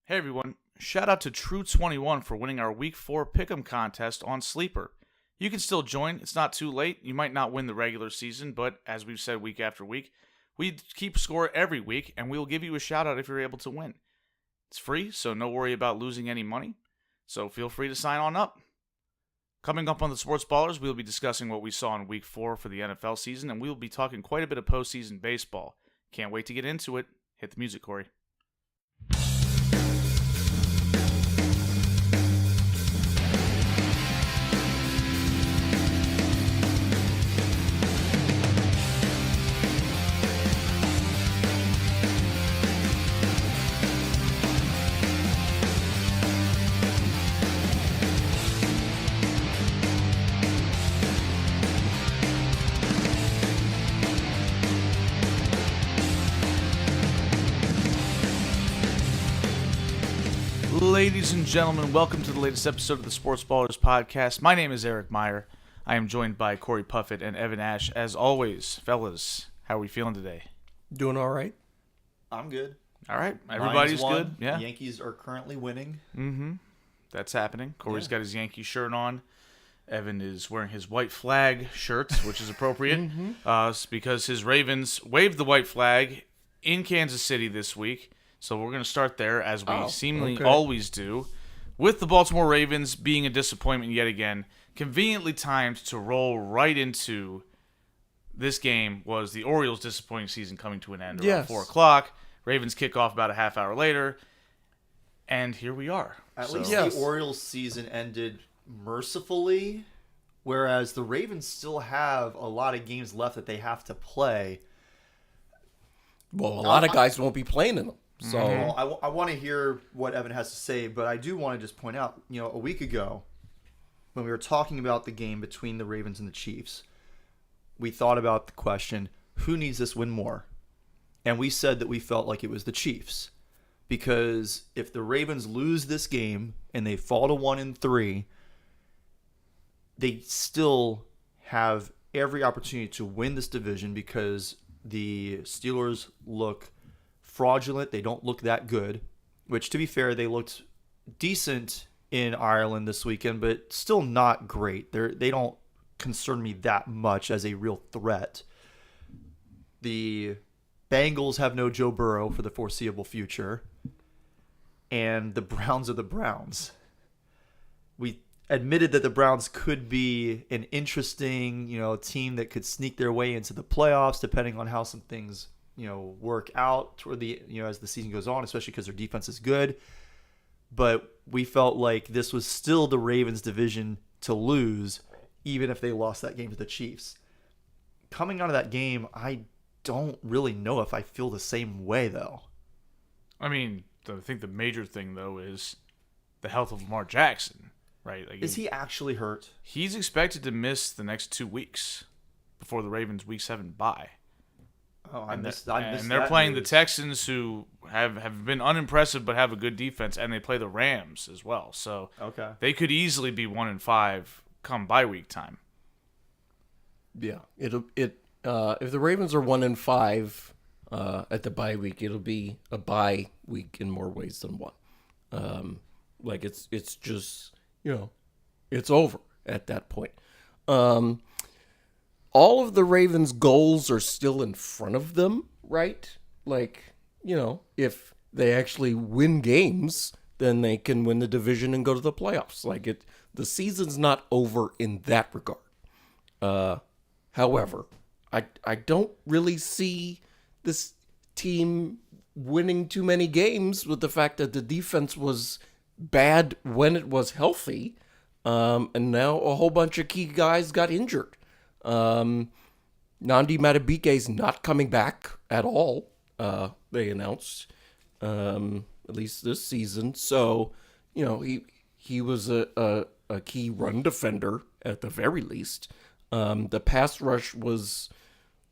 Hey everyone, shout out to True21 for winning our Week 4 Pick'em contest on Sleeper. You can still join, it's not too late. You might not win the regular season, but as we've said week after week, we keep score every week and we'll give you a shout out if you're able to win. It's free, so no worry about losing any money, so feel free to sign on up. Coming up on the Sports Ballers, we'll be discussing what we saw in Week 4 for the NFL season, and we'll be talking quite a bit of postseason baseball. Can't wait to get into it. Hit the music, Corey. Ladies and gentlemen, welcome to the latest episode of the Sports Ballers podcast. My name is Eric Meyer. I am joined by Corey Puffett and Evan Ash. As always, fellas, how are we feeling today? Doing all right. I'm good. All right, everybody's good. Yeah, The Yankees are currently winning. That's happening. Corey's got his Yankee shirt on. Evan is wearing his white flag shirt, which is appropriate because his Ravens waved the white flag in Kansas City this week. So we're going to start there, as we seemingly always do, with the Baltimore Ravens being a disappointment yet again. Conveniently timed to roll right into this game was the Orioles' disappointing season coming to an end around 4 o'clock. Ravens kick off about a half hour later, and here we are. At least the Orioles' season ended mercifully, whereas the Ravens still have a lot of games left that they have to play. Well, a lot of guys won't be playing in them. So I want to hear what Evan has to say, but I do want to just point out, a week ago, when we were talking about the game between the Ravens and the Chiefs, we thought about the question, who needs this win more? And we said that we felt like it was the Chiefs. Because if the Ravens lose this game and they fall to 1-3, they still have every opportunity to win this division because the Steelers look fraudulent. They don't look that good, which, to be fair, they looked decent in Ireland this weekend, but still not great. They don't concern me that much as a real threat. The Bengals have no Joe Burrow for the foreseeable future, and the Browns are the Browns. We admitted that the Browns could be an interesting, team that could sneak their way into the playoffs, depending on how some things work out toward the as the season goes on, especially because their defense is good. But we felt like this was still the Ravens' division to lose, even if they lost that game to the Chiefs. Coming out of that game, I don't really know if I feel the same way, though. I mean, I think the major thing, though, is the health of Lamar Jackson, right? Is he actually hurt? He's expected to miss the next 2 weeks before the Ravens' Week 7 bye. Oh, I missed and they're playing the Texans, who have been unimpressive but have a good defense, and they play the Rams as well. So they could easily be 1-5 come bye week time. Yeah, if the Ravens are 1-5 at the bye week, it'll be a bye week in more ways than one. It's just it's over at that point. All of the Ravens' goals are still in front of them, right? If they actually win games, then they can win the division and go to the playoffs. The season's not over in that regard. However, I don't really see this team winning too many games with the fact that the defense was bad when it was healthy, and now a whole bunch of key guys got injured. Nandi Madubuike's not coming back at all, they announced, at least this season. So, he was a key run defender at the very least. The pass rush was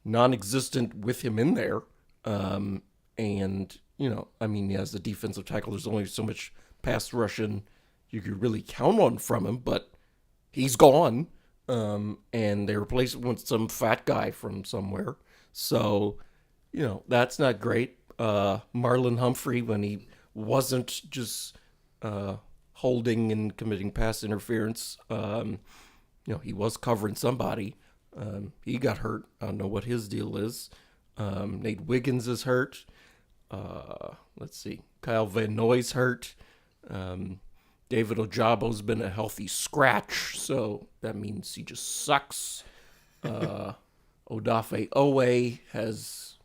non-existent with him in there. And, as the defensive tackle, there's only so much pass rushing you could really count on from him, but he's gone. And they replaced him with some fat guy from somewhere. So, that's not great. Marlon Humphrey, when he wasn't just holding and committing pass interference. He was covering somebody. He got hurt. I don't know what his deal is. Nate Wiggins is hurt. Let's see. Kyle Van Noy's hurt. David Ojabo's been a healthy scratch, so that means he just sucks. Odafe Owe has,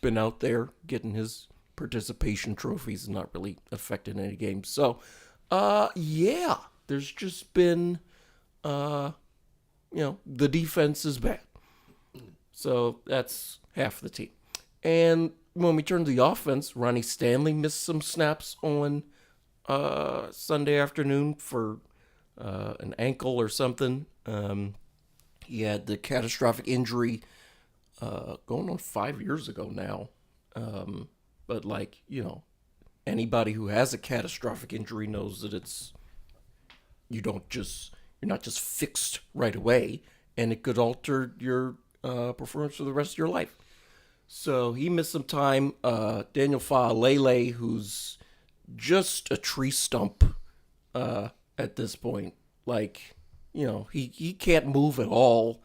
been out there getting his participation trophies and not really affected any games. So, there's just been, the defense is bad. So that's half the team. And when we turn to the offense, Ronnie Stanley missed some snaps on Sunday afternoon for an ankle or something. He had the catastrophic injury going on 5 years ago now. But anybody who has a catastrophic injury knows that you're not just fixed right away, and it could alter your performance for the rest of your life. So he missed some time. Daniel Fa'alele, who's just a tree stump at this point. He can't move at all.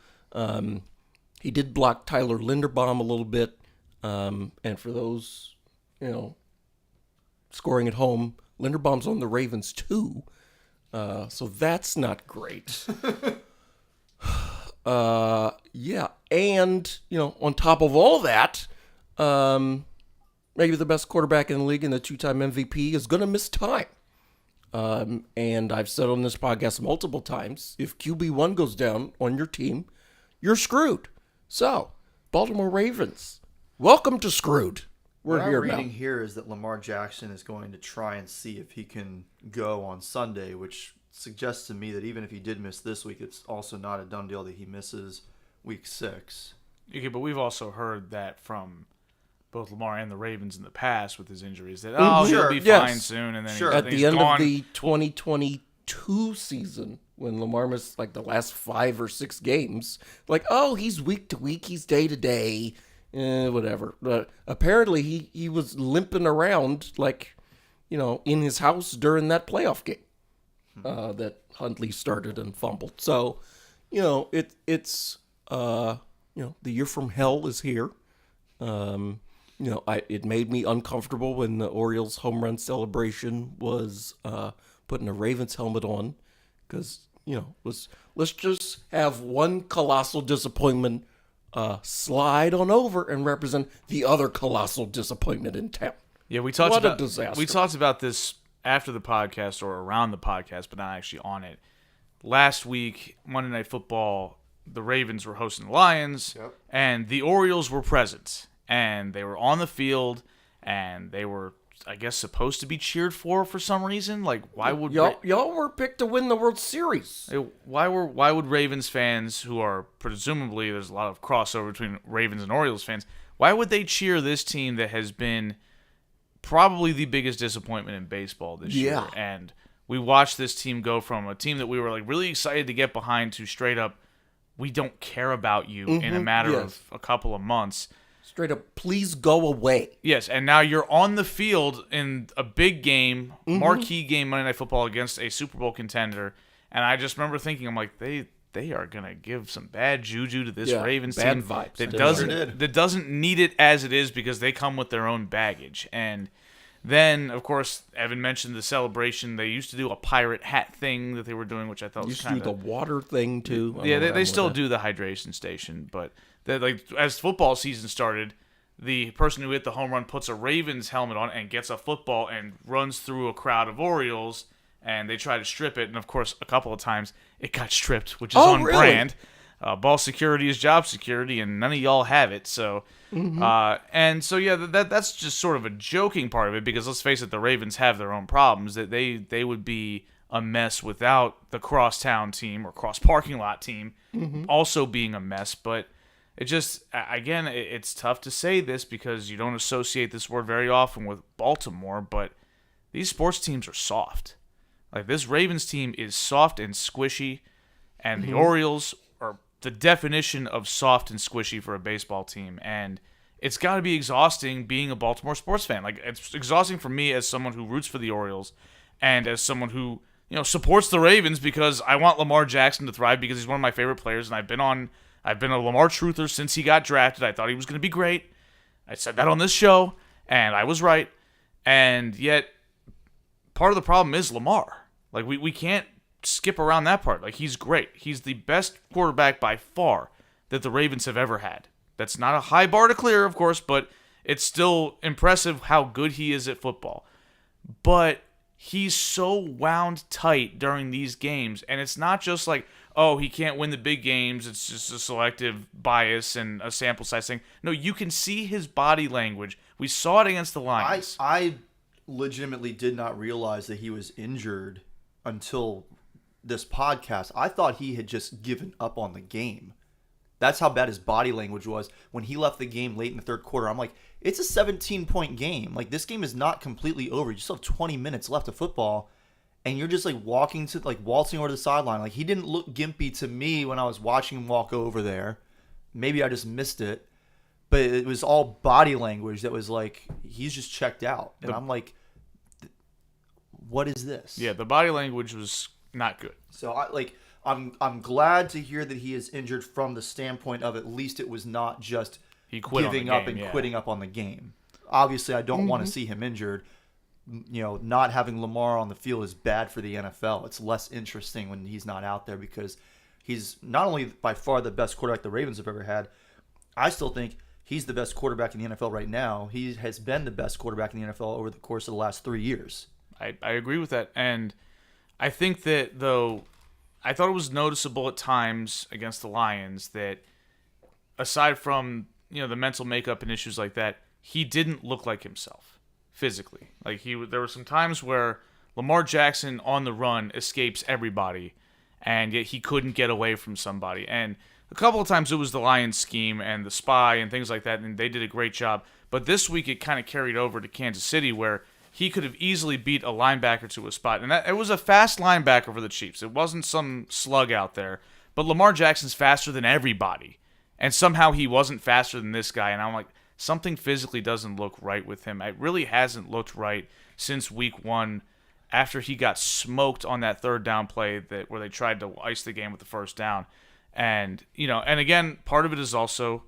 He did block Tyler Linderbaum a little bit. And for those, scoring at home, Linderbaum's on the Ravens too. So that's not great. And, on top of all that, maybe the best quarterback in the league and the 2-time MVP is going to miss time. And I've said on this podcast multiple times, if QB1 goes down on your team, you're screwed. So, Baltimore Ravens, welcome to screwed. We're here now. What I'm reading here is that Lamar Jackson is going to try and see if he can go on Sunday, which suggests to me that even if he did miss this week, it's also not a done deal that he misses week 6. Okay, but we've also heard that from both Lamar and the Ravens in the past with his injuries that he'll be fine soon, and then at he's the end gone. of the 2022 season, when Lamar missed the last 5 or 6 games, he's week to week, he's day to day, whatever. But apparently he was limping around in his house during that playoff game that Huntley started and fumbled. So, it's the year from hell is here. It made me uncomfortable when the Orioles home run celebration was putting a Ravens helmet on, because let's just have one colossal disappointment slide on over and represent the other colossal disappointment in town. Yeah, we talked What about a disaster. We talked about this after the podcast or around the podcast, but not actually on it. Last week, Monday Night Football, the Ravens were hosting the Lions, and the Orioles were present. And they were on the field, and they were, I guess, supposed to be cheered for some reason. Why would y'all were picked to win the World Series? Why would Ravens fans, who are presumably, there's a lot of crossover between Ravens and Orioles fans, why would they cheer this team that has been probably the biggest disappointment in baseball this year? And we watched this team go from a team that we were really excited to get behind to straight up, we don't care about you in a matter of a couple of months. Straight up, please go away. Yes, and now you're on the field in a big game, marquee game, Monday Night Football against a Super Bowl contender, and I just remember thinking, I'm like, they are gonna give some bad juju to this Ravens team vibes. that doesn't need it as it is, because they come with their own baggage. And then, of course, Evan mentioned the celebration. They used to do a pirate hat thing that they were doing, which I thought was kind of... Used to do the water thing, too. Yeah, they still do the hydration station, but as football season started, the person who hit the home run puts a Ravens helmet on and gets a football and runs through a crowd of Orioles, and they try to strip it, and of course, a couple of times, it got stripped, which is on brand. Ball security is job security, and none of y'all have it, so... and so, that's just sort of a joking part of it, because let's face it, the Ravens have their own problems. That they would be a mess without the crosstown team or cross parking lot team also being a mess. But it just, again, it's tough to say this because you don't associate this word very often with Baltimore, but these sports teams are soft. This Ravens team is soft and squishy, and the Orioles are the definition of soft and squishy for a baseball team. And it's got to be exhausting being a Baltimore sports fan. Like, it's exhausting for me as someone who roots for the Orioles and as someone who, supports the Ravens because I want Lamar Jackson to thrive because he's one of my favorite players, and I've been a Lamar truther since he got drafted. I thought he was going to be great. I said that on this show, and I was right. And yet, part of the problem is Lamar. Like, we can't skip around that part. Like, he's great. He's the best quarterback by far that the Ravens have ever had. That's not a high bar to clear, of course, but it's still impressive how good he is at football. But he's so wound tight during these games, and it's not just like, oh, he can't win the big games, it's just a selective bias and a sample size thing. No, you can see his body language. We saw it against the Lions. I legitimately did not realize that he was injured until this podcast. I thought he had just given up on the game. That's how bad his body language was. When he left the game late in the third quarter, I'm like, it's a 17-point game. Like, this game is not completely over. You still have 20 minutes left of football, and you're just, like, waltzing over to the sideline. Like, he didn't look gimpy to me when I was watching him walk over there. Maybe I just missed it. But it was all body language that was like, he's just checked out. And I'm like, what is this? Yeah, the body language was not good. So, I'm glad to hear that he is injured from the standpoint of at least it was not just giving up and quitting up on the game. Obviously, I don't want to see him injured. Not having Lamar on the field is bad for the NFL. It's less interesting when he's not out there because he's not only by far the best quarterback the Ravens have ever had, I still think he's the best quarterback in the NFL right now. He has been the best quarterback in the NFL over the course of the last 3 years. I agree with that. And I think that, though, I thought it was noticeable at times against the Lions that aside from, the mental makeup and issues like that, he didn't look like himself physically. Like, there were some times where Lamar Jackson on the run escapes everybody, and yet he couldn't get away from somebody. And a couple of times it was the Lions scheme and the spy and things like that, and they did a great job. But this week it kind of carried over to Kansas City where he could have easily beat a linebacker to a spot. And it was a fast linebacker for the Chiefs. It wasn't some slug out there. But Lamar Jackson's faster than everybody. And somehow he wasn't faster than this guy. And I'm like, something physically doesn't look right with him. It really hasn't looked right since week 1 after he got smoked on that third down play where they tried to ice the game with the first down. And, and again, part of it is also,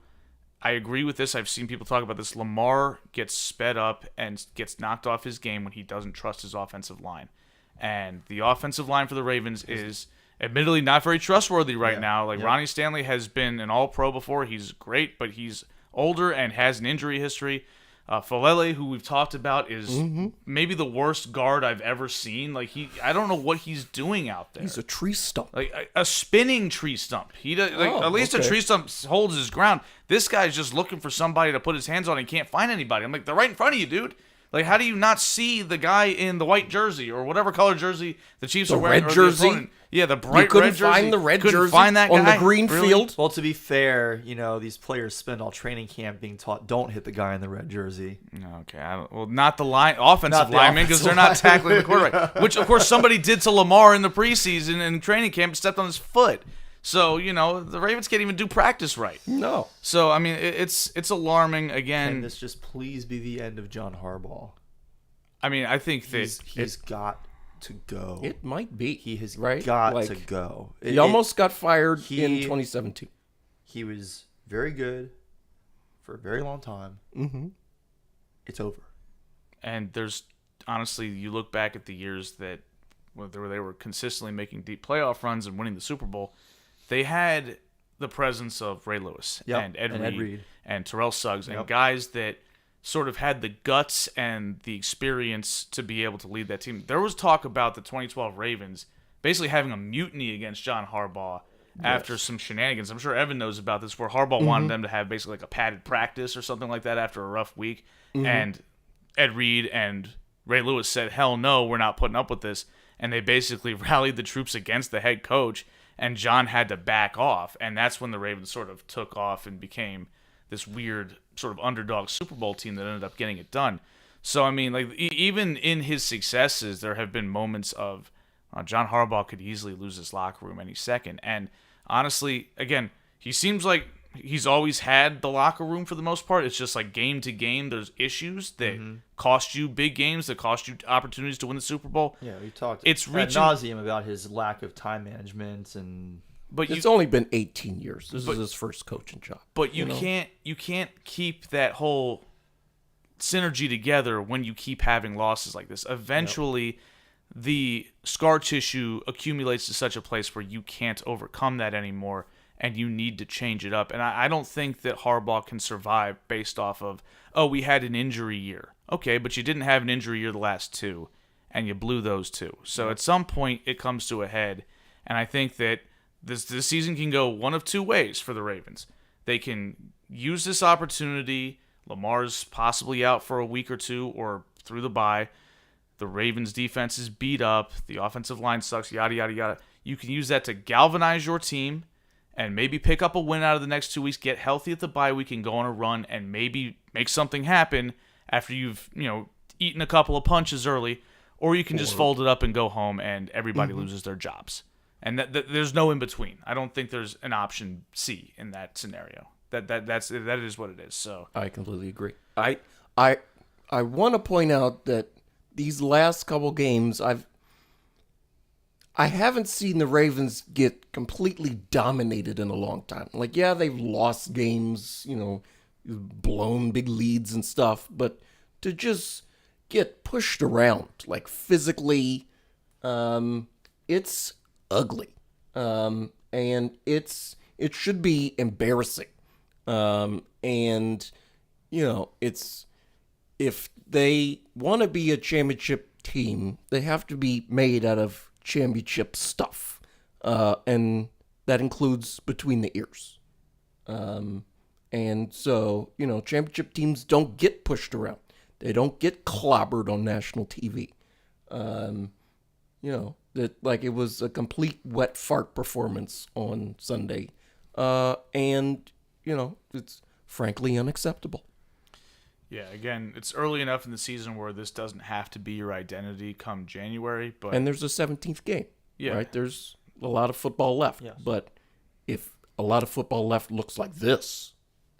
I agree with this. I've seen people talk about this. Lamar gets sped up and gets knocked off his game when he doesn't trust his offensive line. And the offensive line for the Ravens is admittedly not very trustworthy right now. Like, Ronnie Stanley has been an all-pro before. He's great, but he's older and has an injury history. Falele, who we've talked about, is maybe the worst guard I've ever seen. Like, I don't know what he's doing out there. He's a tree stump. Like a spinning tree stump. He does, at least a tree stump holds his ground. This guy's just looking for somebody to put his hands on and can't find anybody. I'm like, they're right in front of you, dude. Like, how do you not see the guy in the white jersey or whatever color jersey the Chiefs are wearing? The red jersey? Yeah, the bright red jersey. You couldn't find the red couldn't jersey find that guy on the green field? Well, to be fair, these players spend all training camp being taught, don't hit the guy in the red jersey. Okay. Not the offensive linemen because they're not tackling the quarterback. Which, of course, somebody did to Lamar in the preseason and training camp, stepped on his foot. So, the Ravens can't even do practice right. No. So, I mean, it's alarming again. Can this just please be the end of John Harbaugh? I mean, I think that he's got to go. It might be. He has right? got to go. He almost got fired in 2017. He was very good for a very long time. Mm-hmm. It's over. And there's, honestly, you look back at the years that where they were consistently making deep playoff runs and winning the Super Bowl, they had the presence of Ray Lewis and Ed Reed and Terrell Suggs and guys that sort of had the guts and the experience to be able to lead that team. There was talk about the 2012 Ravens basically having a mutiny against John Harbaugh after some shenanigans. I'm sure Evan knows about this, where Harbaugh wanted them to have basically like a padded practice or something like that after a rough week. And Ed Reed and Ray Lewis said, hell no, we're not putting up with this. And they basically rallied the troops against the head coach, and John had to back off. And that's when the Ravens sort of took off and became this weird sort of underdog Super Bowl team that ended up getting it done. So, I mean, like, even in his successes, there have been moments of John Harbaugh could easily lose his locker room any second. And honestly, again, he seems like he's always had the locker room for the most part. It's just like game to game, there's issues that cost you big games, that cost you opportunities to win the Super Bowl. Yeah, we talked It's ad reaching, nauseum about his lack of time management and. but It's only been 18 years. This is his first coaching job. But you can't keep that whole synergy together when you keep having losses like this. Eventually, the scar tissue accumulates to such a place where you can't overcome that anymore, and you need to change it up. And I don't think that Harbaugh can survive based off of, oh, we had an injury year. Okay, but you didn't have an injury year the last two, and you blew those two. So at some point, it comes to a head, and I think that this season can go one of two ways for the Ravens. They can use this opportunity. Lamar's possibly out for a week or two or through the bye. The Ravens' defense is beat up. The offensive line sucks, yada, yada, yada. You can use that to galvanize your team and maybe pick up a win out of the next 2 weeks, get healthy at the bye week and go on a run and maybe make something happen after you've, eaten a couple of punches early. Or you can just fold it up and go home and everybody loses their jobs. And there's no in between. I don't think there's an option C in that scenario. That is what it is. So I completely agree. I want to point out that these last couple games, I haven't seen the Ravens get completely dominated in a long time. Like, yeah, they've lost games, blown big leads and stuff, but to just get pushed around, like physically, it's ugly. And it should be embarrassing. It's, if they want to be a championship team, they have to be made out of championship stuff. And that includes between the ears. And so, championship teams don't get pushed around. They don't get clobbered on national TV. That like it was a complete wet fart performance on Sunday. It's frankly unacceptable. yeah, again, it's early enough in the season where this doesn't have to be your identity come January. But And there's a 17th game, right? There's a lot of football left. Yes. But if a lot of football left looks like this,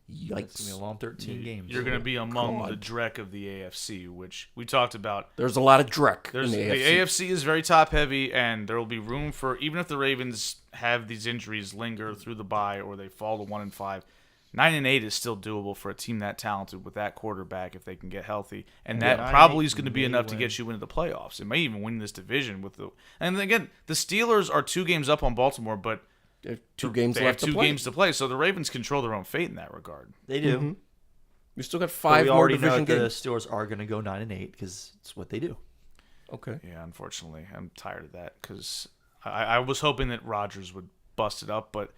It's going to yikes. be a long 13 games. you're going to be among God. the dreck of the AFC, which we talked about. There's a lot of dreck in The the AFC. AFC is very top heavy, and there will be room for, even if the Ravens have these injuries linger through the bye or they fall to 1-5, 9-8 is still doable for a team that talented with that quarterback if they can get healthy, and that 9-8 probably is going to be may enough to win. get you into the playoffs. It may even win this division with the. And again, the Steelers are 2 games up on Baltimore, but They have 2 games they left have 2 to play. games to play, so the Ravens control their own fate in that regard. They do. We still got But 5 we more already know division that the games. Steelers are going to go 9-8 because it's what they do. Okay. Yeah, unfortunately, I'm tired of that because I was hoping that Rodgers would bust it up, but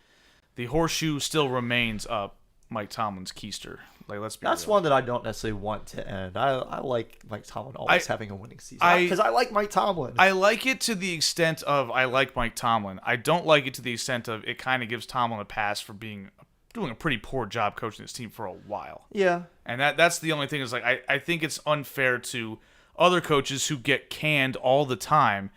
the horseshoe still remains up Mike Tomlin's keister. Like, let's be That's real. one that I don't necessarily want to end. I like Mike Tomlin always having a winning season I- because I like Mike Tomlin. I like it to the extent of I like Mike Tomlin. I don't like it to the extent of it kind of gives Tomlin a pass for doing a pretty poor job coaching this team for a while. yeah. And that's the only thing is like I think it's unfair to other coaches who get canned all the time.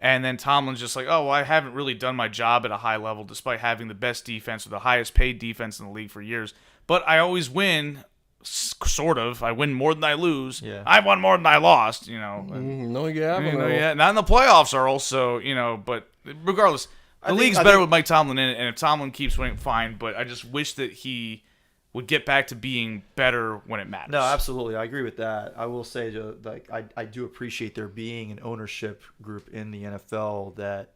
And then Tomlin's just like, oh, well, I haven't really done my job at a high level despite having the best defense or the highest paid defense in the league for years. But I always win, sort of. I win more than I lose. Yeah. I won more than I lost, No, you haven't. yeah, not in the playoffs are also, but regardless, the league's better with Mike Tomlin in it, and if Tomlin keeps winning, fine. But I just wish that he would get back to being better when it matters. No, absolutely. I agree with that. I will say, I do appreciate there being an ownership group in the NFL that,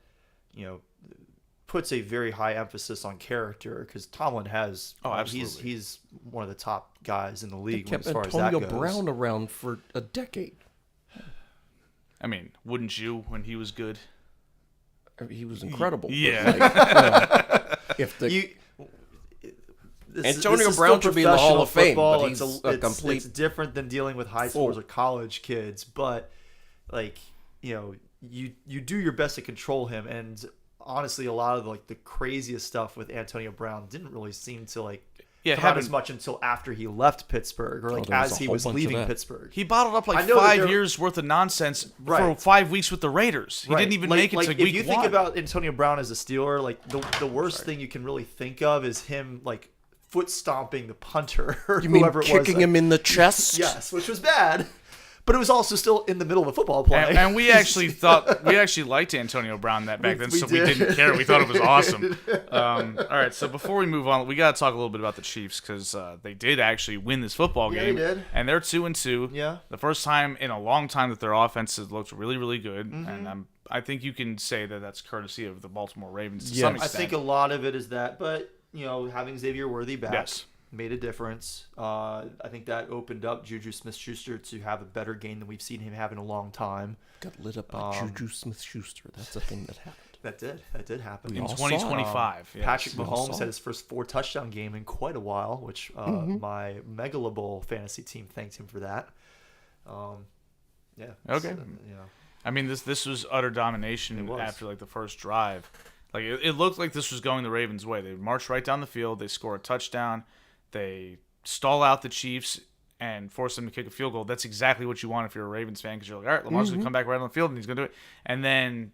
puts a very high emphasis on character because Tomlin has. Oh, absolutely. He's one of the top guys in the They league kept as far Antonio as that goes. Brown around for a decade. I mean, wouldn't you when he was good? I mean, he was incredible. but, Yeah. if the This Antonio is Brown still should be in the Hall of Fame, football. but he's a complete It's different than dealing with high fool. schoolers or college kids, but you do your best to control him. And honestly, a lot of the craziest stuff with Antonio Brown didn't really seem to come out haven't- as much until after he left Pittsburgh or there was as a he whole was bunch of leaving that. Pittsburgh. He bottled up I know that 5 there- years worth of nonsense for Right. 5 weeks with the Raiders. He didn't even make it to if week you 1. think about Antonio Brown as a Steeler, the worst thing you can really think of is him foot stomping the punter or You mean whoever it was. kicking him in the chest? Yes, which was bad. But it was also still in the middle of a football play. And we actually liked Antonio Brown back then, so we didn't care. We thought it was awesome. All right, so before we move on, we got to talk a little bit about the Chiefs because they did actually win this football game. They did. And they're 2-2. Yeah. The first time in a long time that their offense has looked really, really good. And I think you can say that that's courtesy of the Baltimore Ravens to some I extent. think a lot of it is that, but having Xavier Worthy back. Yes. Made a difference. I think that opened up Juju Smith-Schuster to have a better game than we've seen him have in a long time. Got lit up by Juju Smith-Schuster. That's a thing that happened. That did happen. In 2025. Yes. Patrick Mahomes had his first 4-touchdown game in quite a while, which my Megalable fantasy team thanked him for that. Yeah. Okay. I mean, this was utter domination after like the first drive. Like it looked like this was going the Ravens' way. They marched right down the field. They score a touchdown. They stall out the Chiefs and force them to kick a field goal. That's exactly what you want if you're a Ravens fan because you're like, all right, Lamar's going to come back right on the field and he's going to do it. And then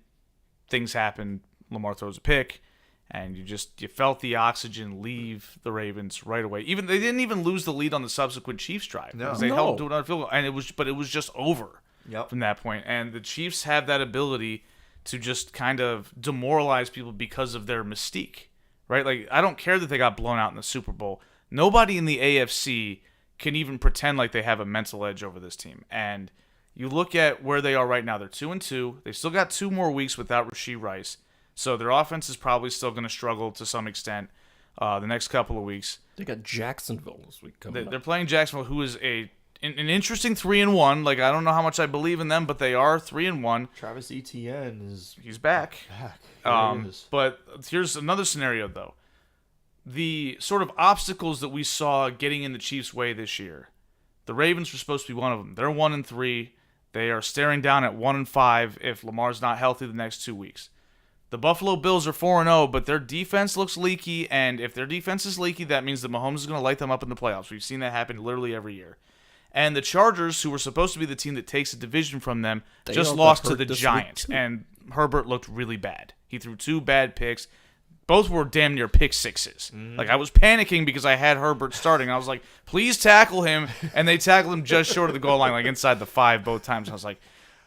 things happen. Lamar throws a pick, and you felt the oxygen leave the Ravens right away. They didn't even lose the lead on the subsequent Chiefs drive. No. They held to another field goal, and it was just over from that point. And the Chiefs have that ability to just kind of demoralize people because of their mystique, right? Like I don't care that they got blown out in the Super Bowl. Nobody in the AFC can even pretend like they have a mental edge over this team. And you look at where they are right now. They're 2-2. They still got 2 more weeks without Rashee Rice. So their offense is probably still going to struggle to some extent the next couple of weeks. They got Jacksonville this week coming up. They're playing Jacksonville, who is an interesting 3-1. Like, I don't know how much I believe in them, but they are 3-1. Travis Etienne He's back. He is. But here's another scenario, though. The sort of obstacles that we saw getting in the Chiefs' way this year, the Ravens were supposed to be one of them. They're 1-3. They are staring down at 1-5 if Lamar's not healthy the next 2 weeks. The Buffalo Bills are 4-0, but their defense looks leaky, and if their defense is leaky, that means that Mahomes is going to light them up in the playoffs. We've seen that happen literally every year. And the Chargers, who were supposed to be the team that takes a division from them, just lost to the Giants, and Herbert looked really bad. He threw 2 bad picks. Both were damn near pick sixes. Like, I was panicking because I had Herbert starting. I was like, please tackle him. And they tackled him just short of the goal line, like inside the 5 both times. I was like,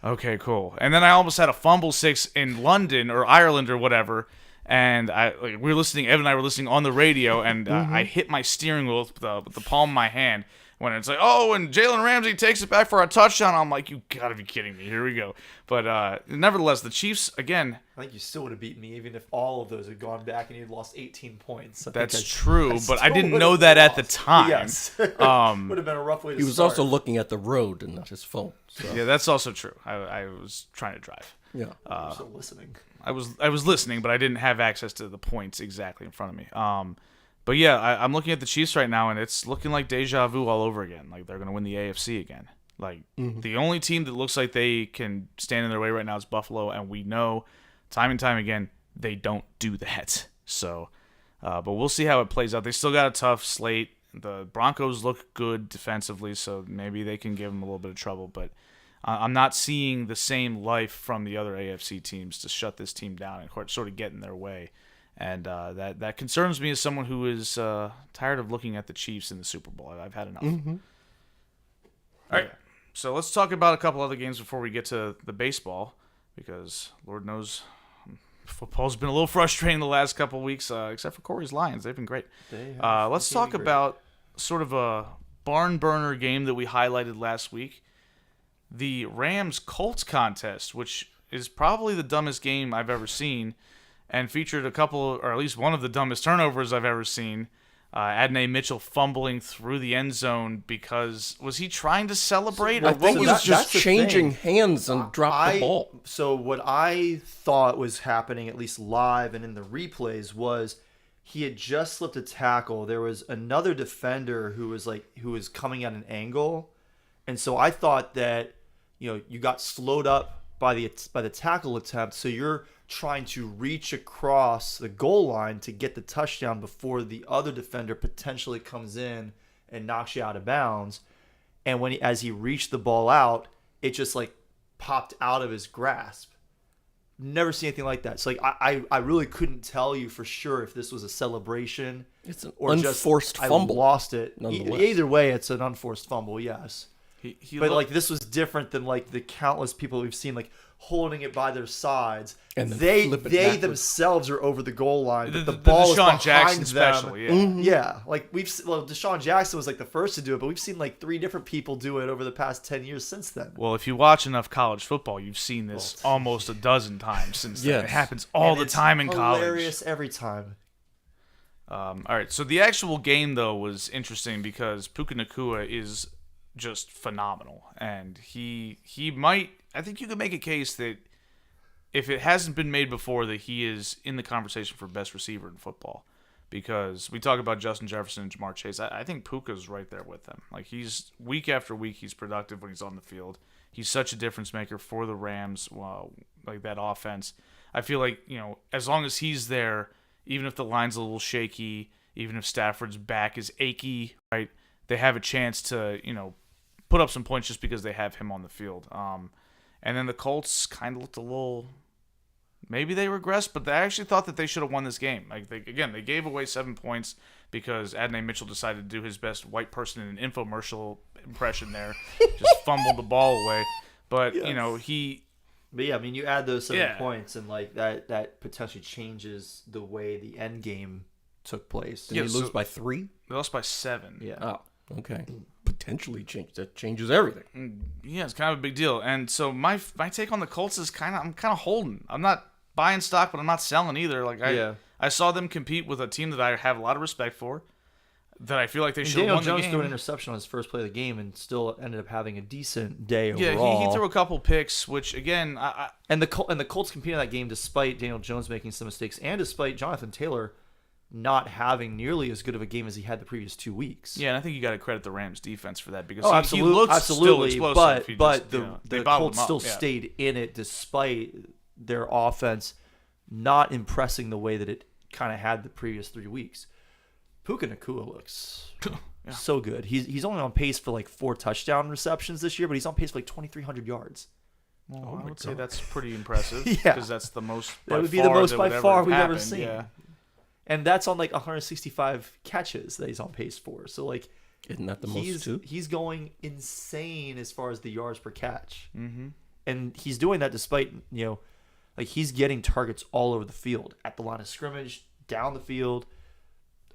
okay, cool. And then I almost had a fumble 6 in London or Ireland or whatever. And Evan and I were listening on the radio, and I hit my steering wheel with the palm of my hand. When it's like, oh, and Jalen Ramsey takes it back for a touchdown. I'm like, you got to be kidding me. Here we go. But nevertheless, the Chiefs, again. I think you still would have beaten me even if all of those had gone back and you'd lost 18 points. That's true, but I didn't know that at the time. Yes. would have been a rough way to start. He was also looking at the road and not his phone. So. Yeah, that's also true. I was trying to drive. Yeah. You were still listening. I was listening, but I didn't have access to the points exactly in front of me. But yeah, I'm looking at the Chiefs right now, and it's looking like deja vu all over again. Like, they're going to win the AFC again. Like, the only team that looks like they can stand in their way right now is Buffalo, and we know time and time again they don't do that. So, but we'll see how it plays out. They still got a tough slate. The Broncos look good defensively, so maybe they can give them a little bit of trouble. But I'm not seeing the same life from the other AFC teams to shut this team down and sort of get in their way. And that concerns me as someone who is tired of looking at the Chiefs in the Super Bowl. I've had enough. All right, so let's talk about a couple other games before we get to the baseball, because Lord knows football's been a little frustrating the last couple of weeks, except for Corey's Lions. They've been great. Let's talk about sort of a barn burner game that we highlighted last week, the Rams-Colts contest, which is probably the dumbest game I've ever seen, and featured a couple, or at least one of the dumbest turnovers I've ever seen. Adonai Mitchell fumbling through the end zone because, was he trying to celebrate? Or I think he was just changing thing. hands and dropped the ball. So what I thought was happening, at least live and in the replays, was he had just slipped a tackle. There was another defender who was coming at an angle, and so I thought that you got slowed up by the tackle attempt, so you're trying to reach across the goal line to get the touchdown before the other defender potentially comes in and knocks you out of bounds. And as he reached the ball out, it just like popped out of his grasp. never seen anything like that. So like I really couldn't tell you for sure if this was a celebration. It's an or unforced just, fumble. I lost it. Nonetheless. Either way, it's an unforced fumble. Yes. But like this was different than like the countless people we've seen like holding it by their sides, and they backwards. themselves are over the goal line. The ball is behind Jackson them. special, yeah. Mm-hmm. Yeah, like Deshaun Jackson was like the first to do it, but we've seen like 3 different people do it over the past 10 years since then. Well, if you watch enough college football, you've seen this almost a dozen times since then. Yes. It happens all the time in college. Hilarious every time. All right, so the actual game though was interesting because Puka Nacua is just phenomenal, and he might. I think you could make a case that if it hasn't been made before, that he is in the conversation for best receiver in football. Because we talk about Justin Jefferson and Jamar Chase, I think Puka's right there with them. Like he's week after week, he's productive when he's on the field. He's such a difference maker for the Rams, like that offense. I feel like as long as he's there, even if the line's a little shaky, even if Stafford's back is achy, right, they have a chance to put up some points just because they have him on the field. And then the Colts kind of looked a little. Maybe they regressed, but I actually thought that they should have won this game. Like they gave away 7 points because Adonai Mitchell decided to do his best white person in an infomercial impression there, just fumbled the ball away. But he. But yeah, I mean, you add those 7 points, and like that potentially changes the way the end game took place. Did they lose by 3? They lost by 7. Yeah. Oh, okay. Potentially that changes everything. Yeah, it's kind of a big deal. And so my take on the Colts is I'm kind of holding. I'm not buying stock, but I'm not selling either. Like I saw them compete with a team that I have a lot of respect for. That I feel like they should have won the game. Daniel Jones threw an interception on his first play of the game and still ended up having a decent day overall. Yeah, he threw a couple picks, which again, and the Colts competed in that game despite Daniel Jones making some mistakes and despite Jonathan Taylor not having nearly as good of a game as he had the previous 2 weeks. Yeah, and I think you got to credit the Rams defense for that because he absolutely, looks still explosive. But the Colts still stayed in it despite their offense not impressing the way that it kind of had the previous 3 weeks. Puka Nacua looks so good. He's only on pace for like 4 touchdown receptions this year, but he's on pace for like 2,300 yards. Well, I would say that's pretty impressive. Yeah, because that's the most. That would be the most by far we've happened. ever seen. Yeah. And that's on like 165 catches that he's on pace for. So like, isn't that the most too? He's going insane as far as the yards per catch. Mm-hmm. And he's doing that despite like he's getting targets all over the field, at the line of scrimmage, down the field,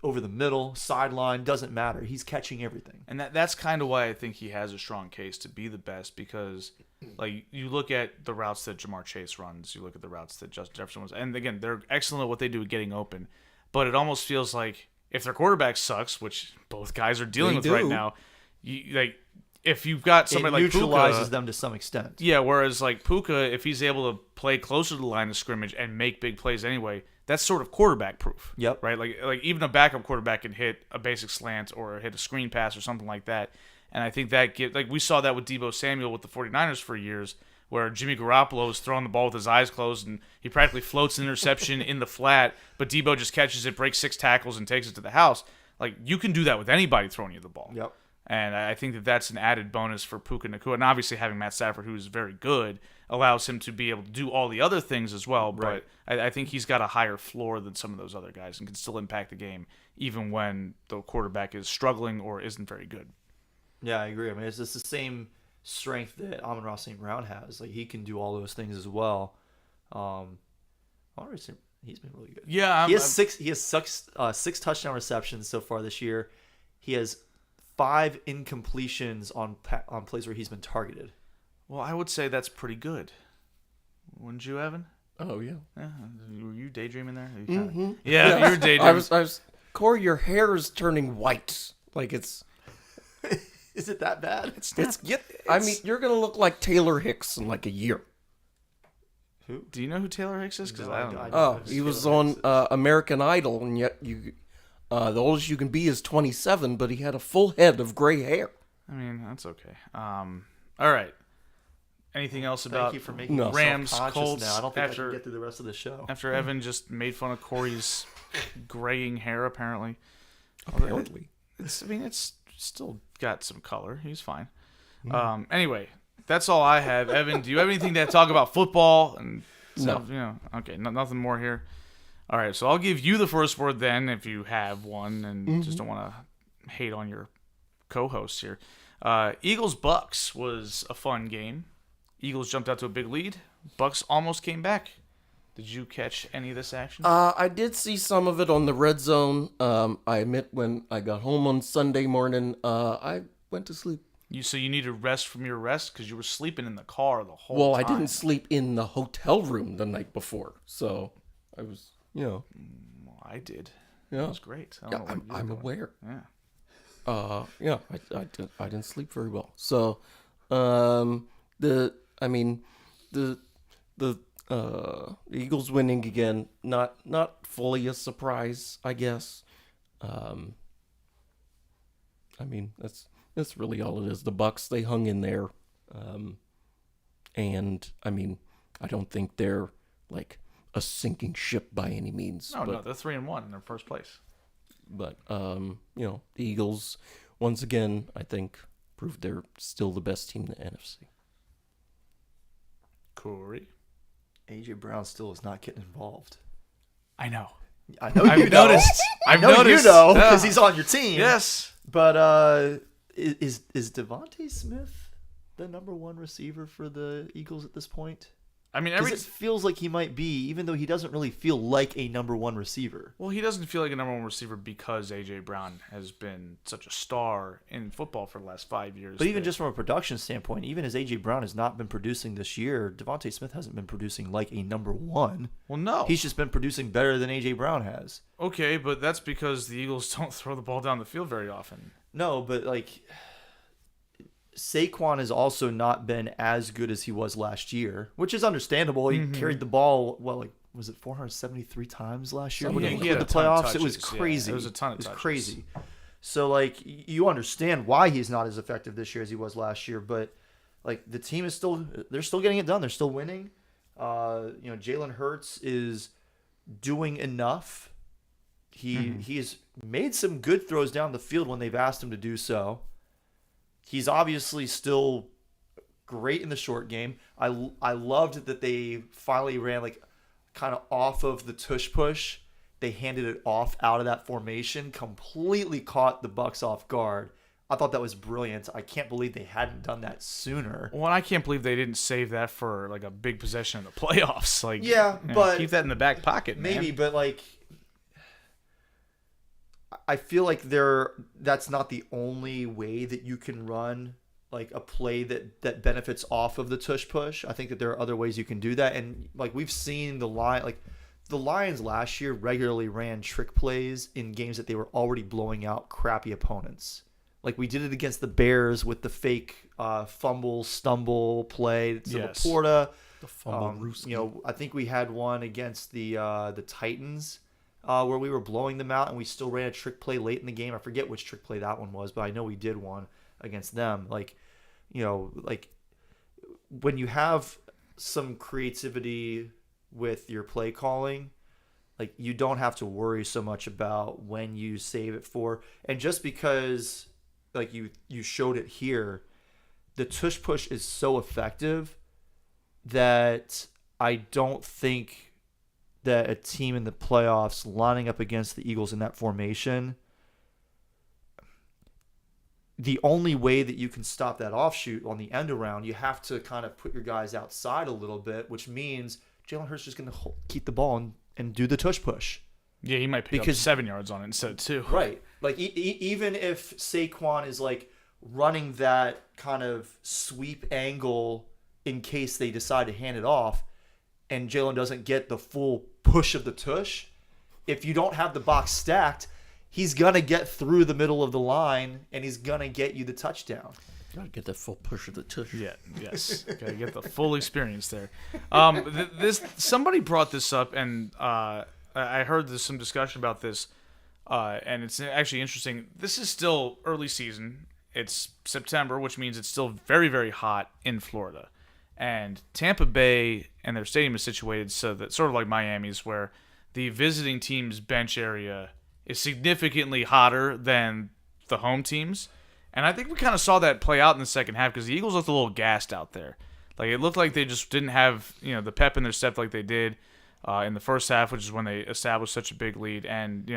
over the middle, sideline, doesn't matter. He's catching everything. And that's kind of why I think he has a strong case to be the best because, like, you look at the routes that Jamar Chase runs, you look at the routes that Justin Jefferson runs, and again, they're excellent at what they do at getting open, but it almost feels like if their quarterback sucks, which both guys are dealing with right now, if you've got somebody like Puka, neutralizes them to some extent. Yeah, whereas like Puka, if he's able to play closer to the line of scrimmage and make big plays anyway, that's sort of quarterback proof. Yep. Right? Like even a backup quarterback can hit a basic slant or hit a screen pass or something like that. And I think that we saw that with Deebo Samuel with the 49ers for years, where Jimmy Garoppolo was throwing the ball with his eyes closed and he practically floats an interception in the flat, but Deebo just catches it, breaks 6 tackles, and takes it to the house. Like, you can do that with anybody throwing you the ball. Yep. And I think that that's an added bonus for Puka Nacua. And obviously having Matt Stafford, who is very good, allows him to be able to do all the other things as well. Right. But I think he's got a higher floor than some of those other guys and can still impact the game even when the quarterback is struggling or isn't very good. Yeah, I agree. I mean, it's just the same strength that Amon-Ra St. Brown has. Like, he can do all those things as well. He's been really good. Yeah, he has six touchdown receptions so far this year. He has 5 incompletions on plays where he's been targeted. Well, I would say that's pretty good. Wouldn't you, Evan? Oh yeah. Were you daydreaming there? Mm-hmm. Yeah, you were daydreaming. I was. Corey, your hair is turning white. Like it's. Is it that bad? I mean, you're gonna look like Taylor Hicks in like a year. Who? Do you know who Taylor Hicks is? Because I don't know. Oh, he was on American Idol, and yet the oldest you can be is 27, but he had a full head of gray hair. I mean, that's okay. All right. Anything else about Thank you for making Rams, self-conscious Colts? now. I don't think I can get through the rest of the show. After Evan just made fun of Corey's graying hair, apparently. Apparently. It's still got some color. He's fine. Anyway, that's all I have. Evan, do you have anything to talk about football and No. Okay, nothing more here. All right, so I'll give you the first word then, if you have one, and just don't want to hate on your co-hosts here. Eagles-Bucks was a fun game. Eagles jumped out to a big lead. Bucks almost came back. Did you catch any of this action? I did see some of it on the red zone. I admit when I got home on Sunday morning, I went to sleep. So you needed rest from your rest because you were sleeping in the car the whole Well, time. I didn't sleep in the hotel room the night before, so I was, Well, I did. Yeah. It was great. I don't know what you were I'm doing. aware. Yeah. I didn't sleep very well. So, the Eagles winning again, not fully a surprise, I guess. That's really all it is. The Bucks, they hung in there, and I don't think they're like a sinking ship by any means. No, they're 3-1 in their first place. But the Eagles, once again, I think proved they're still the best team in the NFC. Corey? AJ Brown still is not getting involved. I know. I know I've you know. noticed. I know you know because he's on your team. Yes. But is Devontae Smith the number one receiver for the Eagles at this point? I mean, Because it feels like he might be, even though he doesn't really feel like a number one receiver. Well, he doesn't feel like a number one receiver because A.J. Brown has been such a star in football for the last 5 years. But even just from a production standpoint, even as A.J. Brown has not been producing this year, Devontae Smith hasn't been producing like a number one. Well, no. He's just been producing better than A.J. Brown has. Okay, but that's because the Eagles don't throw the ball down the field very often. No, but like Saquon has also not been as good as he was last year, which is understandable. He carried the ball, was it 473 times last year? Yeah, When he had the a ton of playoffs, it was touches. crazy. Yeah, it was a ton of touches. Crazy. So like you understand why he's not as effective this year as he was last year, but like the team is they're still getting it done. They're still winning. Jalen Hurts is doing enough. He's made some good throws down the field when they've asked him to do so. He's obviously still great in the short game. I loved that they finally ran like kind of off of the tush push. They handed it off out of that formation, completely caught the Bucks off guard. I thought that was brilliant. I can't believe they hadn't done that sooner. Well, I can't believe they didn't save that for like a big possession in the playoffs. Like, but keep that in the back pocket, maybe. man. But like, I feel like that's not the only way that you can run like a play that benefits off of the tush push. I think that there are other ways you can do that, and like we've seen the Lions last year regularly ran trick plays in games that they were already blowing out crappy opponents. Like we did it against the Bears with the fake fumble stumble play to Laporta. The fumble I think we had one against the Titans where we were blowing them out and we still ran a trick play late in the game. I forget which trick play that one was, but I know we did one against them. Like when you have some creativity with your play calling, like you don't have to worry so much about when you save it for. And just because like you showed it here, the tush push is so effective that I don't think that a team in the playoffs lining up against the Eagles in that formation, the only way that you can stop that offshoot on the end around, you have to kind of put your guys outside a little bit, which means Jalen Hurts is going to keep the ball and do the tush push. Yeah, he might pick up 7 yards on it instead too. Right. Like even if Saquon is like running that kind of sweep angle in case they decide to hand it off and Jalen doesn't get the full push of the tush, if you don't have the box stacked, he's going to get through the middle of the line and he's going to get you the touchdown. Gotta get that full push of the tush. Yeah, yes. Gotta get the full experience there. Somebody brought this up, and I heard there's some discussion about this, and it's actually interesting. This is still early season. It's September, which means it's still very, very hot in Florida. And Tampa Bay and their stadium is situated so that, sort of like Miami's, where the visiting team's bench area is significantly hotter than the home team's. And I think we kind of saw that play out in the second half because the Eagles looked a little gassed out there. Like, it looked like they just didn't have, the pep in their step like they did in the first half, which is when they established such a big lead. And,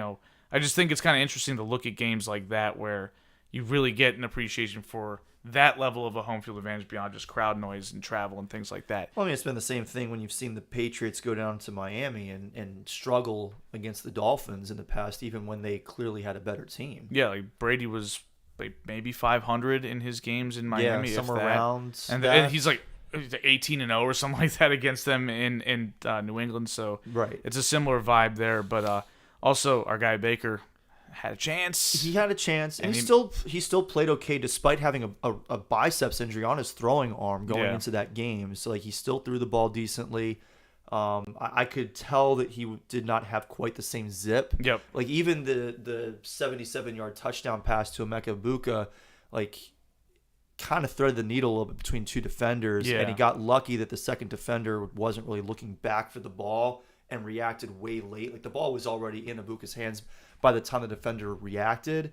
I just think it's kind of interesting to look at games like that where you really get an appreciation for that level of a home field advantage beyond just crowd noise and travel and things like that. Well, I mean, it's been the same thing when you've seen the Patriots go down to Miami and struggle against the Dolphins in the past, even when they clearly had a better team. Yeah, like Brady was like maybe 500 in his games in Miami. Yeah, somewhere around. And he's like 18-0 or something like that against them in New England. So right. It's a similar vibe there. But also, our guy Baker had a chance. He had a chance, and he still played okay despite having a biceps injury on his throwing arm going into that game. So like he still threw the ball decently. I could tell that he did not have quite the same zip. Yep. Like even the 77-yard touchdown pass to Emeka Buka, like kind of threaded the needle a little bit between two defenders, and he got lucky that the second defender wasn't really looking back for the ball and reacted way late. Like the ball was already in Abuka's hands by the time the defender reacted.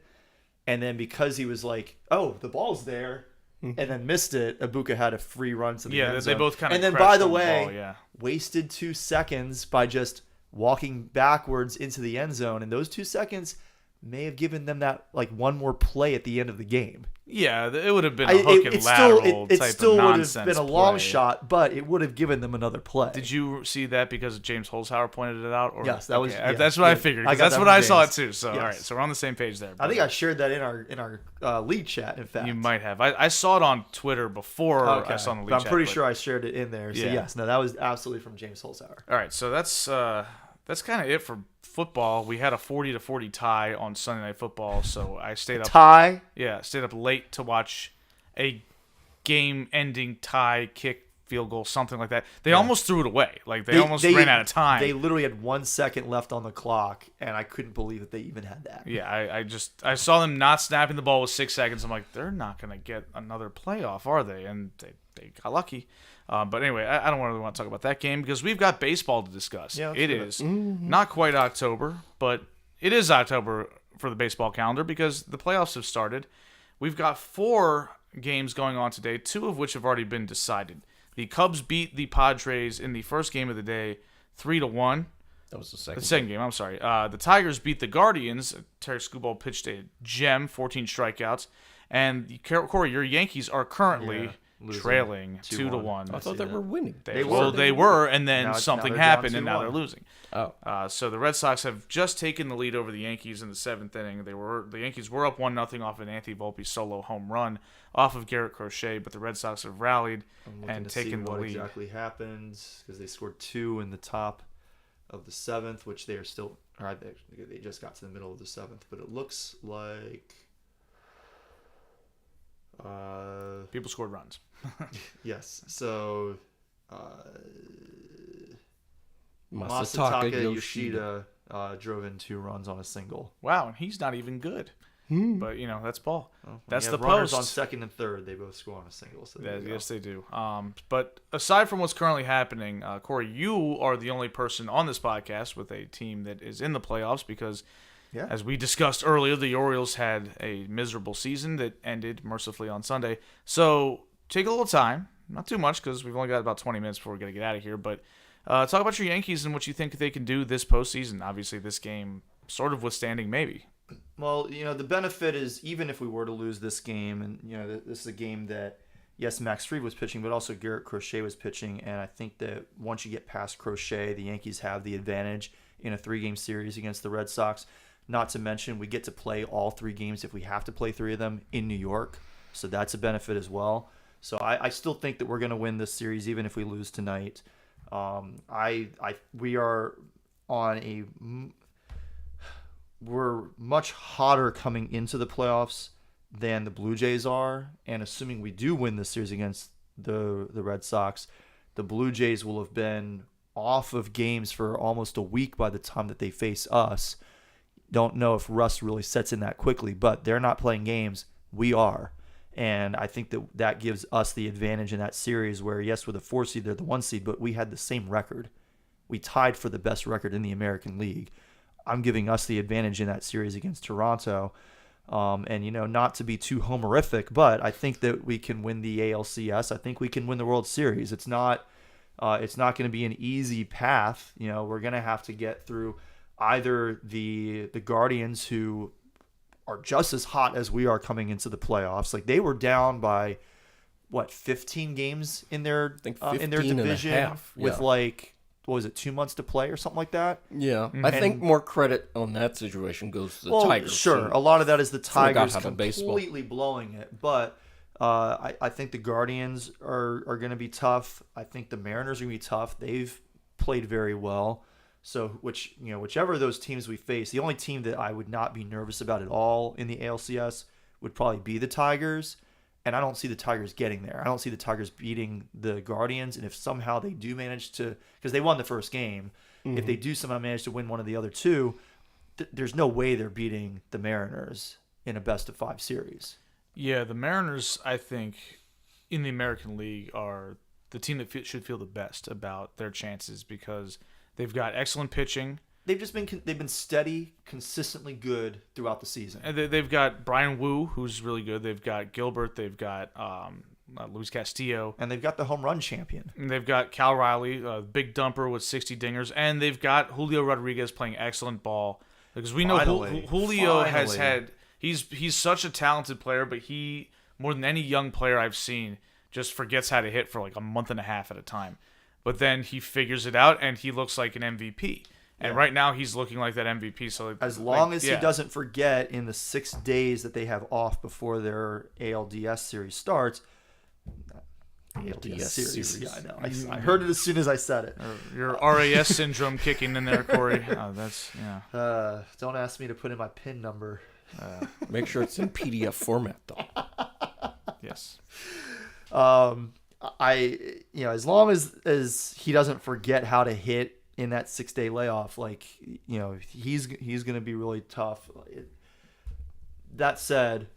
And then because he was like, oh, the ball's there, and then missed it, Abuka had a free run to the end zone. They both kind of and then, by the way, wasted 2 seconds by just walking backwards into the end zone. And those 2 seconds may have given them that like one more play at the end of the game. Yeah, it would have been a hook and lateral it type still of would nonsense have been a play. long shot, but it would have given them another play. Did you see that because James Holzhauer pointed it out? Or, yes, that was. Yeah, that's what I figured. That's what I saw it too. So all right, so we're on the same page there. I think I shared that in our league chat. In fact, you might have. I saw it on Twitter before I saw it on the league chat. I'm pretty sure I shared it in there. So yes, no, that was absolutely from James Holzhauer. All right, so that's kind of it for football. We had a 40-40 tie on Sunday Night Football, so I stayed up. Tie? Yeah, stayed up late to watch a game-ending tie, kick, field goal, something like that. They almost threw it away. Like they almost ran out of time. They literally had 1 second left on the clock, and I couldn't believe that they even had that. Yeah, I saw them not snapping the ball with 6 seconds. I'm like, they're not going to get another playoff, are they? And they got lucky. But anyway, I don't really want to talk about that game because we've got baseball to discuss. Yeah, it is not quite October, but it is October for the baseball calendar because the playoffs have started. We've got 4 games going on today, 2 of which have already been decided. The Cubs beat the Padres in the first game of the day 3-1. That was the second. The second game, I'm sorry. The Tigers beat the Guardians. Terry Skubal pitched a gem, 14 strikeouts. And Corey, your Yankees are currently trailing 2-1. I thought they were winning. They were, and then something happened, and now they're losing. Oh, so the Red Sox have just taken the lead over the Yankees in the 7th inning. The Yankees were up 1-0 off an Anthony Volpe solo home run off of Garrett Crochet, but the Red Sox have rallied and taken the lead. What exactly happened? Because they scored 2 in the top of the 7th, which they are still. Or they just got to the middle of the 7th, but it looks like. People scored runs. Yes. So Masataka Yoshida drove in 2 runs on a single. Wow, and he's not even good. But that's ball. Well, that's the runners post. on second and third. They both score on a single. So yes, they do. But aside from what's currently happening, Corey, you are the only person on this podcast with a team that is in the playoffs because, as we discussed earlier, the Orioles had a miserable season that ended mercifully on Sunday. So take a little time, not too much because we've only got about 20 minutes before we got to get out of here. But talk about your Yankees and what you think they can do this postseason. Obviously, this game sort of withstanding maybe. Well, the benefit is even if we were to lose this game, and this is a game that, yes, Max Fried was pitching, but also Garrett Crochet was pitching, and I think that once you get past Crochet, the Yankees have the advantage in a 3-game series against the Red Sox. Not to mention, we get to play all 3 games if we have to play 3 of them in New York, so that's a benefit as well. So I still think that we're going to win this series even if we lose tonight. We are on we're much hotter coming into the playoffs than the Blue Jays are, and assuming we do win this series against the Red Sox, the Blue Jays will have been off of games for almost a week by the time that they face us. Don't know if rust really sets in that quickly, but they're not playing games. We are. And I think that gives us the advantage in that series where, yes, we're the 4 seed, they're the 1 seed, but we had the same record. We tied for the best record in the American League. I'm giving us the advantage in that series against Toronto. And, not to be too homerific, but I think that we can win the ALCS. I think we can win the World Series. It's not going to be an easy path. We're going to have to get through either the Guardians, who are just as hot as we are coming into the playoffs. Like, they were down by 15 games in their division, with what was it, 2 months to play or something like that? Yeah. I think more credit on that situation goes to the Tigers. Sure. A lot of that is the Tigers baseball. completely blowing it. But I think the Guardians are going to be tough. I think the Mariners are going to be tough. They've played very well. So whichever of those teams we face, the only team that I would not be nervous about at all in the ALCS would probably be the Tigers. And I don't see the Tigers getting there. I don't see the Tigers beating the Guardians. And if somehow they do manage to, because they won the first game, if they do somehow manage to win one of the other two, there's no way they're beating the Mariners in a best-of-5 series. Yeah, the Mariners, I think, in the American League are the team that should feel the best about their chances, because they've got excellent pitching. They've been steady, consistently good throughout the season. And they've got Brian Wu, who's really good. They've got Gilbert. They've got Luis Castillo. And they've got the home run champion. And they've got Cal Riley, a big dumper with 60 dingers. And they've got Julio Rodriguez playing excellent ball. Because we know Julio has had... He's such a talented player, but he, more than any young player I've seen, just forgets how to hit for like a month and a half at a time. But then he figures it out, and he looks like an MVP. And right now, he's looking like that MVP. So as long as he doesn't forget in the 6 days that they have off before their ALDS series starts. ALDS series. Yeah, I know. I heard it as soon as I said it. Your RAS syndrome kicking in there, Corey. Don't ask me to put in my PIN number. Make sure it's in PDF format, though. Yes. As long as he doesn't forget how to hit in that 6-day layoff, he's going to be really tough. That said,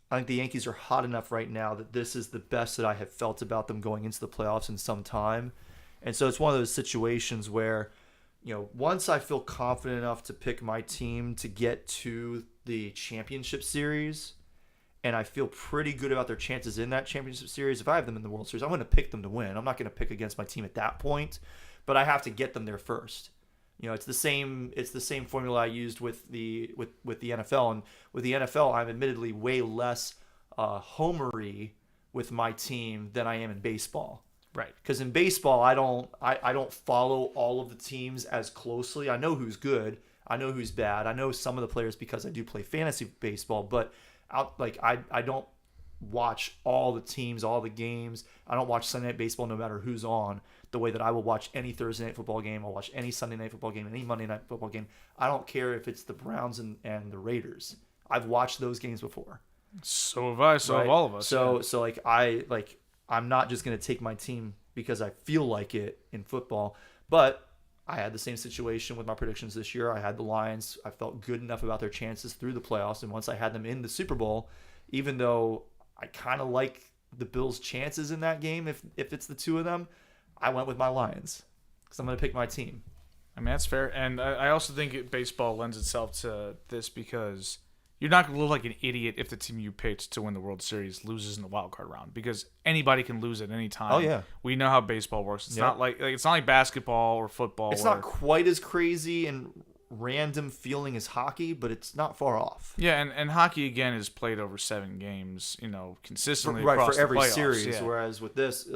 I think the Yankees are hot enough right now that this is the best that I have felt about them going into the playoffs in some time. And so it's one of those situations where, once I feel confident enough to pick my team to get to the championship series, and I feel pretty good about their chances in that championship series, if I have them in the World Series, I'm going to pick them to win. I'm not going to pick against my team at that point, but I have to get them there first. It's the same formula I used with the NFL, and with the NFL, I'm admittedly way less homery with my team than I am in baseball. Right. Because in baseball, I don't follow all of the teams as closely. I know who's good. I know who's bad. I know some of the players because I do play fantasy baseball, but I don't watch all the teams, all the games. I don't watch Sunday Night Baseball no matter who's on, the way that I will watch any Thursday Night Football game. I'll watch any Sunday Night Football game, any Monday Night Football game. I don't care if it's the Browns and the Raiders. I've watched those games before. So have I. So have all of us. I'm not just going to take my team because I feel like it in football. But I had the same situation with my predictions this year. I had the Lions. I felt good enough about their chances through the playoffs. And once I had them in the Super Bowl, even though I kind of like the Bills' chances in that game, if it's the two of them, I went with my Lions because I'm going to pick my team. I mean, that's fair. And I also think baseball lends itself to this because you're not going to look like an idiot if the team you picked to win the World Series loses in the wild card round, because anybody can lose at any time. Oh yeah, we know how baseball works. It's not like it's not like basketball or football. It's not quite as crazy and random feeling as hockey, but it's not far off. Yeah, and hockey again is played over 7 games, consistently right across for every the playoffs. series. Yeah. Whereas with this,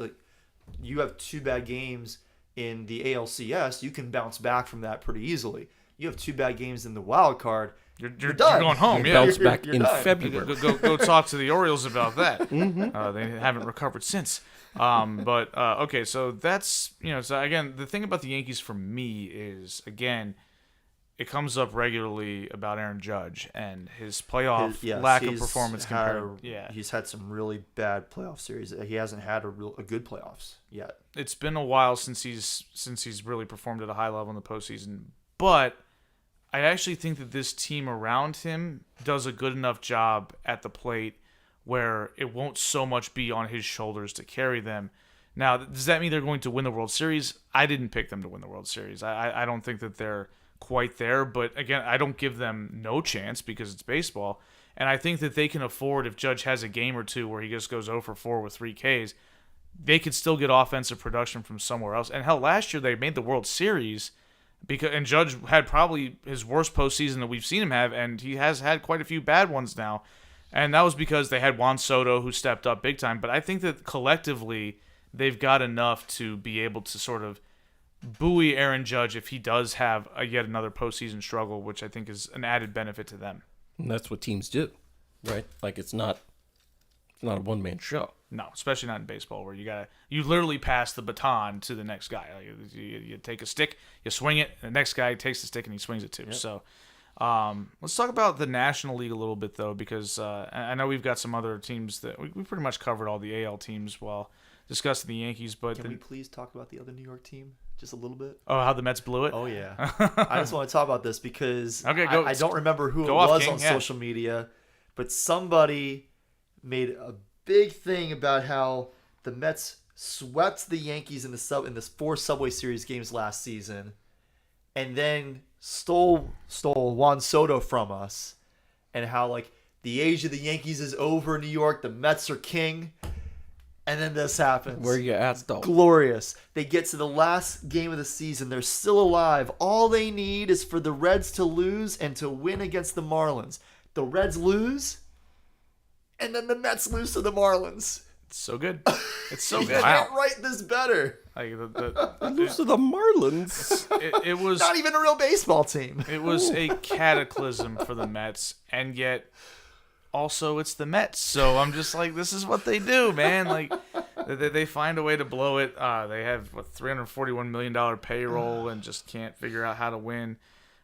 you have 2 bad games in the ALCS, you can bounce back from that pretty easily. You have 2 bad games in the wild card. You're done. You're going home. You bounce back in February. Go talk to the Orioles about that. They haven't recovered since. Okay, so that's So again, the thing about the Yankees for me is, again, it comes up regularly about Aaron Judge and his playoff lack of performance compared. He's had some really bad playoff series. He hasn't had a good playoffs yet. It's been a while since he's really performed at a high level in the postseason, but I actually think that this team around him does a good enough job at the plate where it won't so much be on his shoulders to carry them. Now, does that mean they're going to win the World Series? I didn't pick them to win the World Series. I don't think that they're quite there, but again, I don't give them no chance because it's baseball. And I think that they can afford, if Judge has a game or two where he just goes 0 for 4 with 3 Ks, they could still get offensive production from somewhere else. And hell, last year they made the World Series and Judge had probably his worst postseason that we've seen him have, and he has had quite a few bad ones now. And that was because they had Juan Soto, who stepped up big time. But I think that collectively they've got enough to be able to sort of buoy Aaron Judge if he does have yet another postseason struggle, which I think is an added benefit to them. And that's what teams do, right? Like it's not a one-man show. No, especially not in baseball, where you literally pass the baton to the next guy. Like you take a stick, you swing it, and the next guy takes the stick and he swings it too. Yep. So let's talk about the National League a little bit, though, because I know we've got some other teams that we pretty much covered all the AL teams while discussing the Yankees. But can we please talk about the other New York team just a little bit? Oh, how the Mets blew it? Oh, yeah. I just want to talk about this because I don't remember who it was on social media, but somebody made a big thing about how the Mets swept the Yankees in the 4 Subway Series games last season and then stole Juan Soto from us, and how like the age of the Yankees is over in New York, the Mets are king. And then this happens. Where you at, though? Glorious. They get to the last game of the season. They're still alive. All they need is for the Reds to lose and to win against the Marlins. The Reds lose, and then the Mets lose to the Marlins. It's so good. It's so You good. can't write this better. Like Lose to the Marlins. It was not even a real baseball team. It was a cataclysm for the Mets, and yet also it's the Mets. So I'm just like, this is what they do, man. Like they find a way to blow it. They have a $341 million payroll and just can't figure out how to win.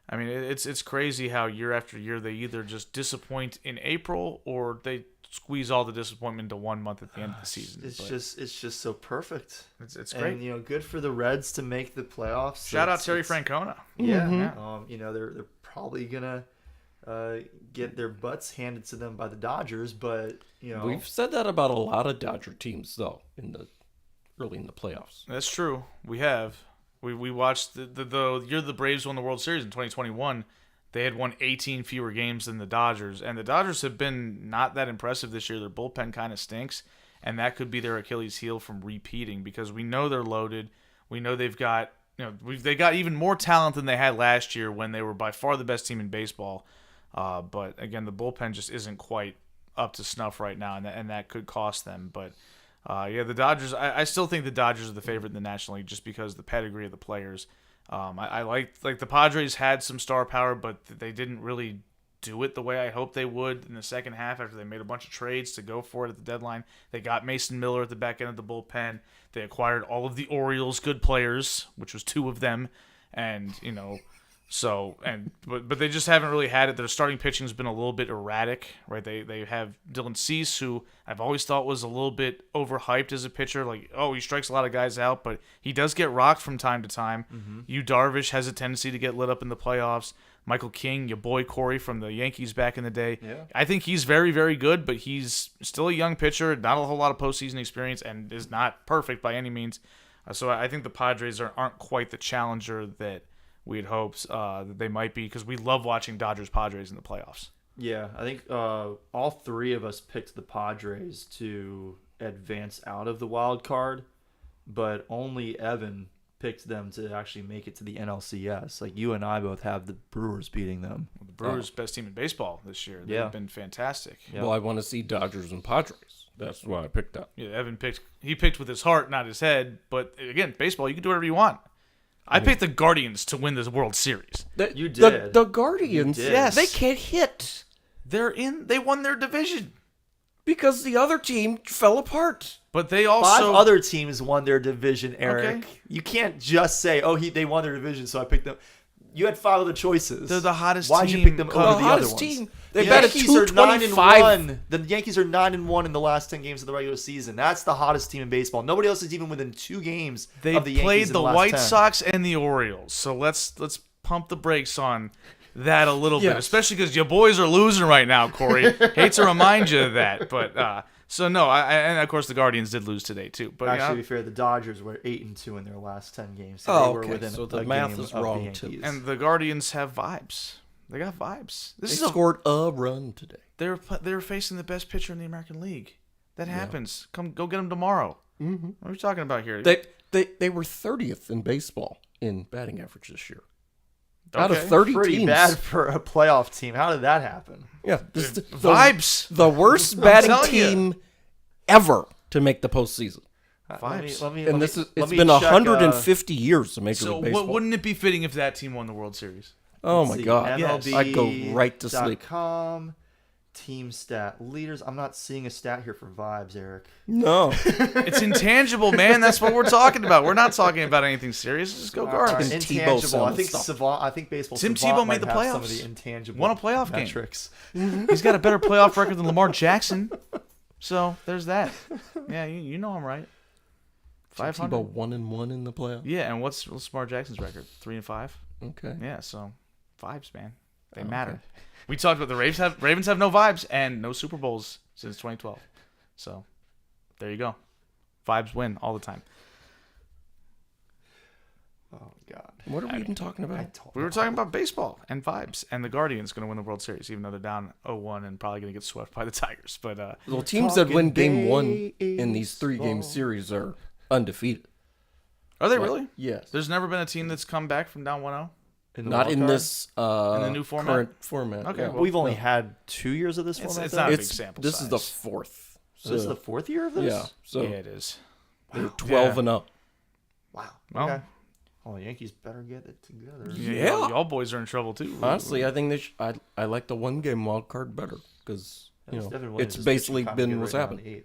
I mean, it's crazy how year after year they either just disappoint in April or they squeeze all the disappointment into 1 month at the end of the season. It's just so perfect. It's great. And good for the Reds to make the playoffs. Shout out Terry Francona. Yeah. Mm-hmm. They're probably gonna get their butts handed to them by the Dodgers, but we've said that about a lot of Dodger teams though early in the playoffs. That's true. We have. We watched the year the Braves won the World Series in 2021. They had won 18 fewer games than the Dodgers, and the Dodgers have been not that impressive this year. Their bullpen kind of stinks, and that could be their Achilles heel from repeating because we know they're loaded. We know they've got they got even more talent than they had last year when they were by far the best team in baseball. But again, the bullpen just isn't quite up to snuff right now, and that could cost them. But the Dodgers. I still think the Dodgers are the favorite in the National League just because of the pedigree of the players. I like the Padres had some star power, but they didn't really do it the way I hoped they would in the second half after they made a bunch of trades to go for it at the deadline. They got Mason Miller at the back end of the bullpen. They acquired all of the Orioles' good players, which was 2 of them, and but they just haven't really had it. Their starting pitching has been a little bit erratic, right? They have Dylan Cease, who I've always thought was a little bit overhyped as a pitcher. Like, he strikes a lot of guys out, but he does get rocked from time to time. Mm-hmm. Yu Darvish has a tendency to get lit up in the playoffs. Michael King, your boy Corey from the Yankees back in the day. Yeah. I think he's very, very good, but he's still a young pitcher, not a whole lot of postseason experience, and is not perfect by any means. So I think the Padres aren't quite the challenger that we had hoped that they might be, because we love watching Dodgers-Padres in the playoffs. Yeah, I think all 3 of us picked the Padres to advance out of the wild card, but only Evan picked them to actually make it to the NLCS. Like, you and I both have the Brewers beating them. Well, the Brewers' best team in baseball this year. They've been fantastic. Yeah. Well, I want to see Dodgers and Padres. That's why I picked that. Yeah, Evan picked with his heart, not his head. But again, baseball, you can do whatever you want. I picked the Guardians to win the World Series. You did. The Guardians, yes. They can't hit. They won their division. Because the other team fell apart. But they also 5 other teams won their division, Eric. Okay. You can't just say, they won their division, so I picked them. You had 5 other choices. They're the hottest Why'd team. you pick them over the other hottest ones? team. The They batted Yankees are 225. 9-1. The Yankees are 9-1 in the last 10 games of the regular season. That's the hottest team in baseball. Nobody else is even within 2 games They of the Yankees played in the last White 10. Sox and the Orioles. So let's pump the brakes on that a little bit, Yes. especially because your boys are losing right now, Corey. Hate to remind you of that, but so no, and of course the Guardians did lose today too. But Actually, to be fair, the Dodgers were 8-2 in their last 10 games. So they were okay. within So the a math game is of wrong, the too. Yankees. and the Guardians have vibes. They got vibes. They scored a run today. They're facing the best pitcher in the American League. That happens. Come go get them tomorrow. Mm-hmm. What are we talking about here? They were 30th in baseball in batting average this year. Okay. Out of 30 Pretty teams. bad for a playoff team. How did that happen? Yeah, vibes. The worst batting team ever to make the postseason. Vibes. It's been 150 years to Major So League Baseball. wouldn't it be fitting if that team won the World Series? Oh my God! MLB, I'd go right to sleep. Team stat leaders. I'm not seeing a stat here for vibes, Eric. No, It's intangible, man. That's what we're talking about. We're not talking about anything serious. Just go guards. Right, intangible. I think stuff. Savant. I think baseball. Tim Savant Tebow made the might have playoffs. Some of the intangible Won a playoff metrics. game. He's got a better playoff record than Lamar Jackson. So there's that. Yeah, you know I'm right. 500. Tebow 1-1 in the playoffs. Yeah, and what's Lamar Jackson's record? 3-5. Okay. Yeah, so vibes, man. They matter. We talked about the Ravens have no vibes and no Super Bowls since 2012. So there you go. Vibes win all the time. Oh God. What are we even talking about? We were talking about baseball and vibes, and the Guardians going to win the World Series, even though they're down 0-1 and probably going to get swept by the Tigers. But Well, teams that win Game 1 in these 3-game series are undefeated. are they really? Yes. There's never been a team that's come back from down 1-0? Not in this In the new format? current format. Okay, yeah. well, We've only had 2 years of this format. It's though? not a big sample This size. is the fourth. So this is the 4th year of this. Yeah. So Yeah, it is. they're 12 and up. Wow. Well, Okay. Well, the Yankees better get it together. Yeah. Y'all boys are in trouble, too. Honestly, I think I like the 1-game wild card better because Devin Williams it's is basically pitching kinda been good what's right now in happened. the 8th.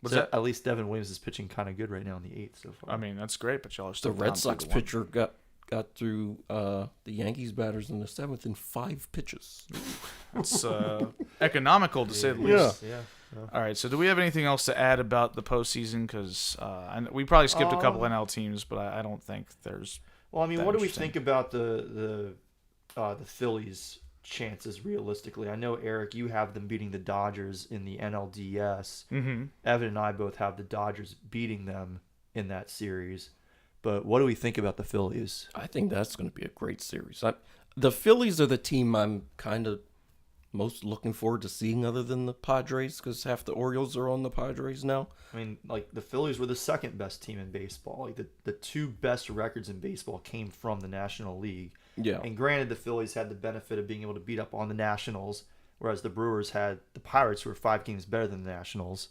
What's So that? at least Devin Williams is pitching kind of good right now in the 8th so far. I mean, that's great, but y'all are The still Red down Sox 3-1. pitcher got through the Yankees batters in the 7th in 5 pitches. It's economical, to say the least. Yeah. All right, so do we have anything else to add about the postseason? Because we probably skipped a couple NL teams, but I don't think there's... Well, I mean, that what do we interesting. think about the Phillies' chances realistically? I know, Eric, you have them beating the Dodgers in the NLDS. Mm-hmm. Evan and I both have the Dodgers beating them in that series. But what do we think about the Phillies? I think that's going to be a great series. The Phillies are the team I'm kind of most looking forward to seeing other than the Padres because half the Orioles are on the Padres now. I mean, like, the Phillies were the second best team in baseball. Like, the 2 best records in baseball came from the National League. Yeah. And granted, the Phillies had the benefit of being able to beat up on the Nationals, whereas the Brewers had the Pirates, who were 5 games better than the Nationals.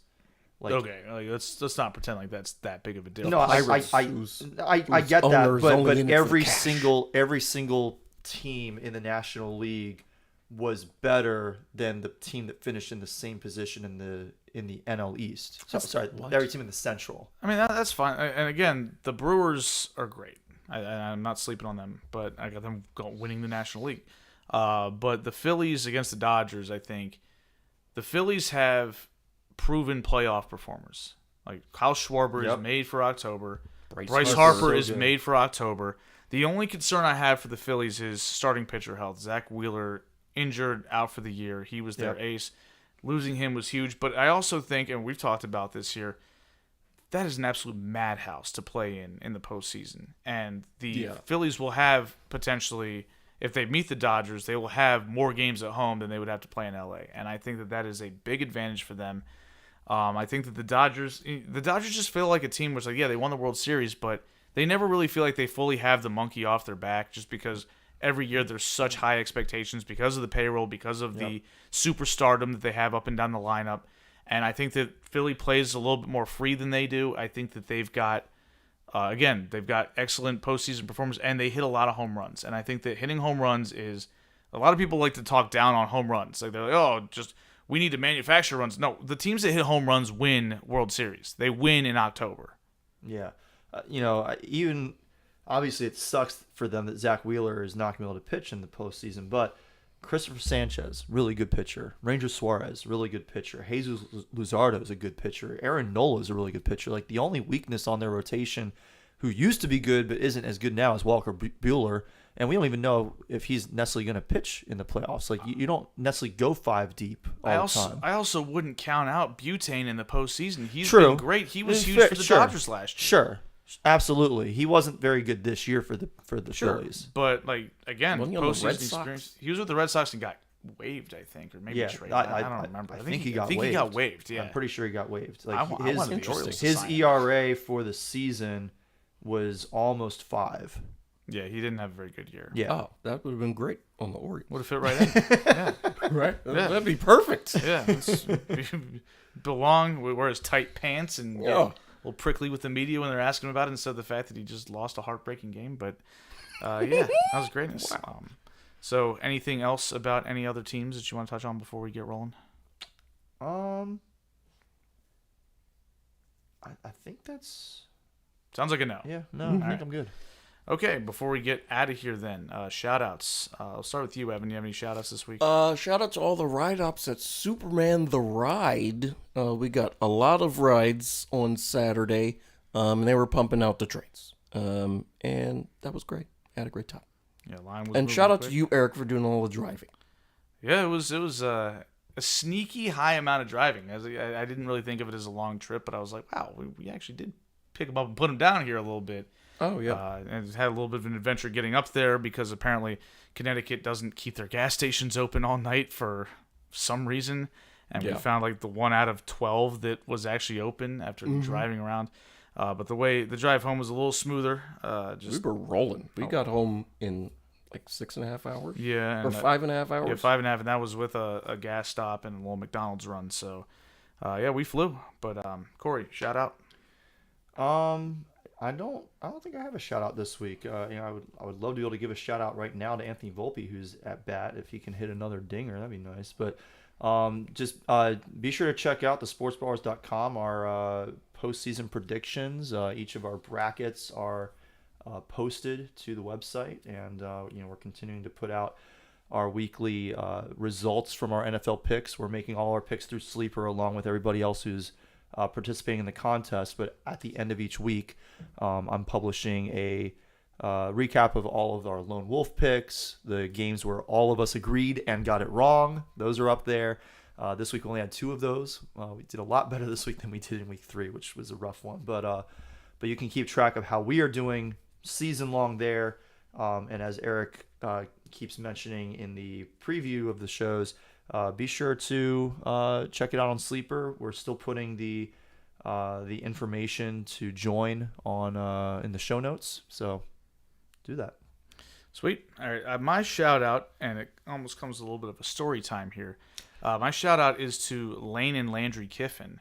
Like, Okay, let's not pretend like that's that big of a deal. no, I get that, owner's but only in it for every single team in the National League was better than the team that finished in the same position in the NL East. So, sorry, every team in the Central. I mean, that's fine. And again, the Brewers are great. I'm not sleeping on them, but I got them winning the National League. But the Phillies against the Dodgers, I think the Phillies have proven playoff performers. Like Kyle Schwarber is made for October. Bryce Harper is made for October. The only concern I have for the Phillies is starting pitcher health. Zach Wheeler injured, out for the year. He was their ace. Losing him was huge. But I also think, and we've talked about this here, that is an absolute madhouse to play in the postseason. And the Phillies will have potentially, if they meet the Dodgers, they will have more games at home than they would have to play in LA. And I think that is a big advantage for them. I think that the Dodgers just feel like a team which, like, yeah, they won the World Series, but they never really feel like they fully have the monkey off their back just because every year there's such high expectations because of the payroll, because of the superstardom that they have up and down the lineup. And I think that Philly plays a little bit more free than they do. I think that they've got, they've got excellent postseason performance, and they hit a lot of home runs. And I think that hitting home runs is, a lot of people like to talk down on home runs. Like, they're like, oh, just, we need to manufacture runs. No, the teams that hit home runs win World Series. They win in October. Yeah. Even obviously it sucks for them that Zach Wheeler is not going to be able to pitch in the postseason, but Christopher Sanchez, really good pitcher. Ranger Suarez, really good pitcher. Jesus Luzardo is a good pitcher. Aaron Nola is a really good pitcher. Like, the only weakness on their rotation, who used to be good but isn't as good now, is Walker Buehler. And we don't even know if he's necessarily going to pitch in the playoffs. Like, you don't necessarily go 5 deep all the time. I also wouldn't count out Butane in the postseason. He's True. been great. He was huge for the Dodgers last year. Absolutely. He wasn't very good this year for the Sure, Phillies. but again, Wasn't he on the Red postseason Sox? experience. He was with the Red Sox and got waived, I think, or maybe Yeah, traded. I don't remember. I think he got He waived. got waived. Yeah, I'm pretty sure he got waived. I wanted the Interesting. Orioles to His sign him. ERA for the season was almost 5. Yeah, he didn't have a very good year. Yeah. Oh, that would have been great on the Orioles. Would have fit right in. Yeah, Right? Yeah. That'd be perfect. yeah. Belong. Wear his tight pants and get Yeah. a little prickly with the media when they're asking him about it, instead of the fact that he just lost a heartbreaking game. But yeah, that was greatness. Wow. So, anything else about any other teams that you want to touch on before we get rolling? I think that's Sounds like a no. yeah. No, Mm-hmm. I think I'm good. Okay, before we get out of here then, shout-outs. I'll start with you, Evan. You have any shout-outs this week? Shout out to all the ride-ups at Superman the Ride. We got a lot of rides on Saturday, and they were pumping out the trains. And that was great. Had a great time. Yeah, line was And moving shout out quick. to you, Eric, for doing all the driving. Yeah, it was a sneaky high amount of driving. I didn't really think of it as a long trip, but I was like, wow, we actually did pick him up and put him down here a little bit. Oh, yeah. And had a little bit of an adventure getting up there because apparently Connecticut doesn't keep their gas stations open all night for some reason. And we Yeah. found the 1 out of 12 that was actually open after driving around. But the drive home was a little smoother. We were rolling. We got home in 6.5 hours. Yeah. Or And 5.5 hours. yeah, 5.5, and that was with a gas stop and a little McDonald's run. So, yeah, we flew. But Corey, shout out. I don't think I have a shout out this week. I would love to be able to give a shout out right now to Anthony Volpe, who's at bat. If he can hit another dinger, that'd be nice. But just be sure to check out the sportsballers.com, our postseason predictions. Each of our brackets are posted to the website, and we're continuing to put out our weekly results from our NFL picks. We're making all our picks through Sleeper along with everybody else who's participating in the contest. But at the end of each week, I'm publishing a recap of all of our Lone Wolf picks, the games where all of us agreed and got it wrong. Those are up there. This week we only had 2 of those. We did a lot better this week than we did in week 3, which was a rough one. But you can keep track of how we are doing season long there. And as Eric keeps mentioning in the preview of the shows, be sure to check it out on Sleeper. We're still putting the information to join on in the show notes, so do that. Sweet. All right, my shout out, and it almost comes a little bit of a story time here. My shout out is to Lane and Landry Kiffin.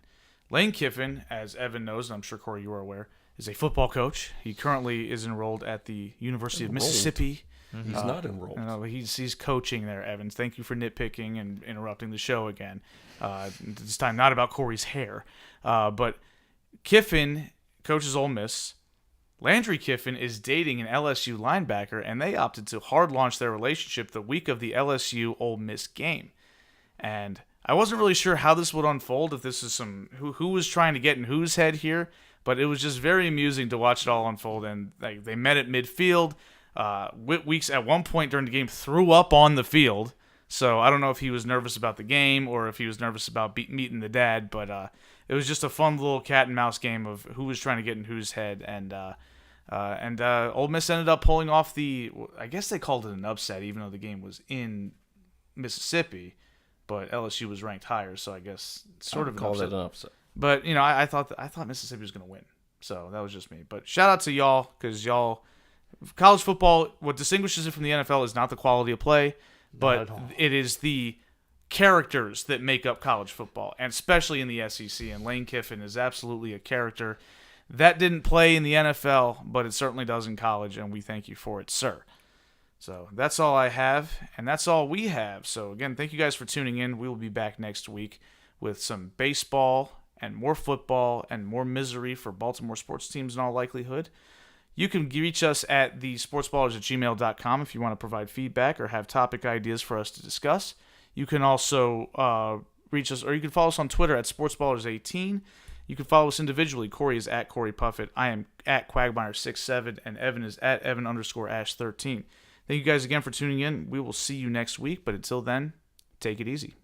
Lane Kiffin, as Evan knows, and I'm sure Corey you are aware, is a football coach. He currently is enrolled at the University of Mississippi. He's not enrolled. No, he's coaching there, Evans. Thank you for nitpicking and interrupting the show again. This time not about Corey's hair. But Kiffin coaches Ole Miss. Landry Kiffin is dating an LSU linebacker, and they opted to hard launch their relationship the week of the LSU Ole Miss game. And I wasn't really sure how this would unfold, if this is who was trying to get in whose head here, but it was just very amusing to watch it all unfold. And they met at midfield. Weeks at one point during the game threw up on the field, so I don't know if he was nervous about the game or if he was nervous about meeting the dad, but it was just a fun little cat and mouse game of who was trying to get in whose head, and Ole Miss ended up pulling off I guess they called it an upset, even though the game was in Mississippi, but LSU was ranked higher, so I guess sort of Call it an upset. But I thought Mississippi was going to win, so that was just me. But shout out to y'all, because y'all. College football, what distinguishes it from the NFL is not the quality of play, but it is the characters that make up college football, and especially in the SEC. And Lane Kiffin is absolutely a character. That didn't play in the NFL, but it certainly does in college, and we thank you for it, sir. So that's all I have, and that's all we have. So again, thank you guys for tuning in. We will be back next week with some baseball and more football and more misery for Baltimore sports teams in all likelihood. You can reach us at thesportsballers@gmail.com if you want to provide feedback or have topic ideas for us to discuss. You can also reach us, or you can follow us on Twitter at sportsballers18. You can follow us individually. Corey is at Corey Puffett. I am at Quagmire67, and Evan is at Evan_Ash13. Thank you guys again for tuning in. We will see you next week, but until then, take it easy.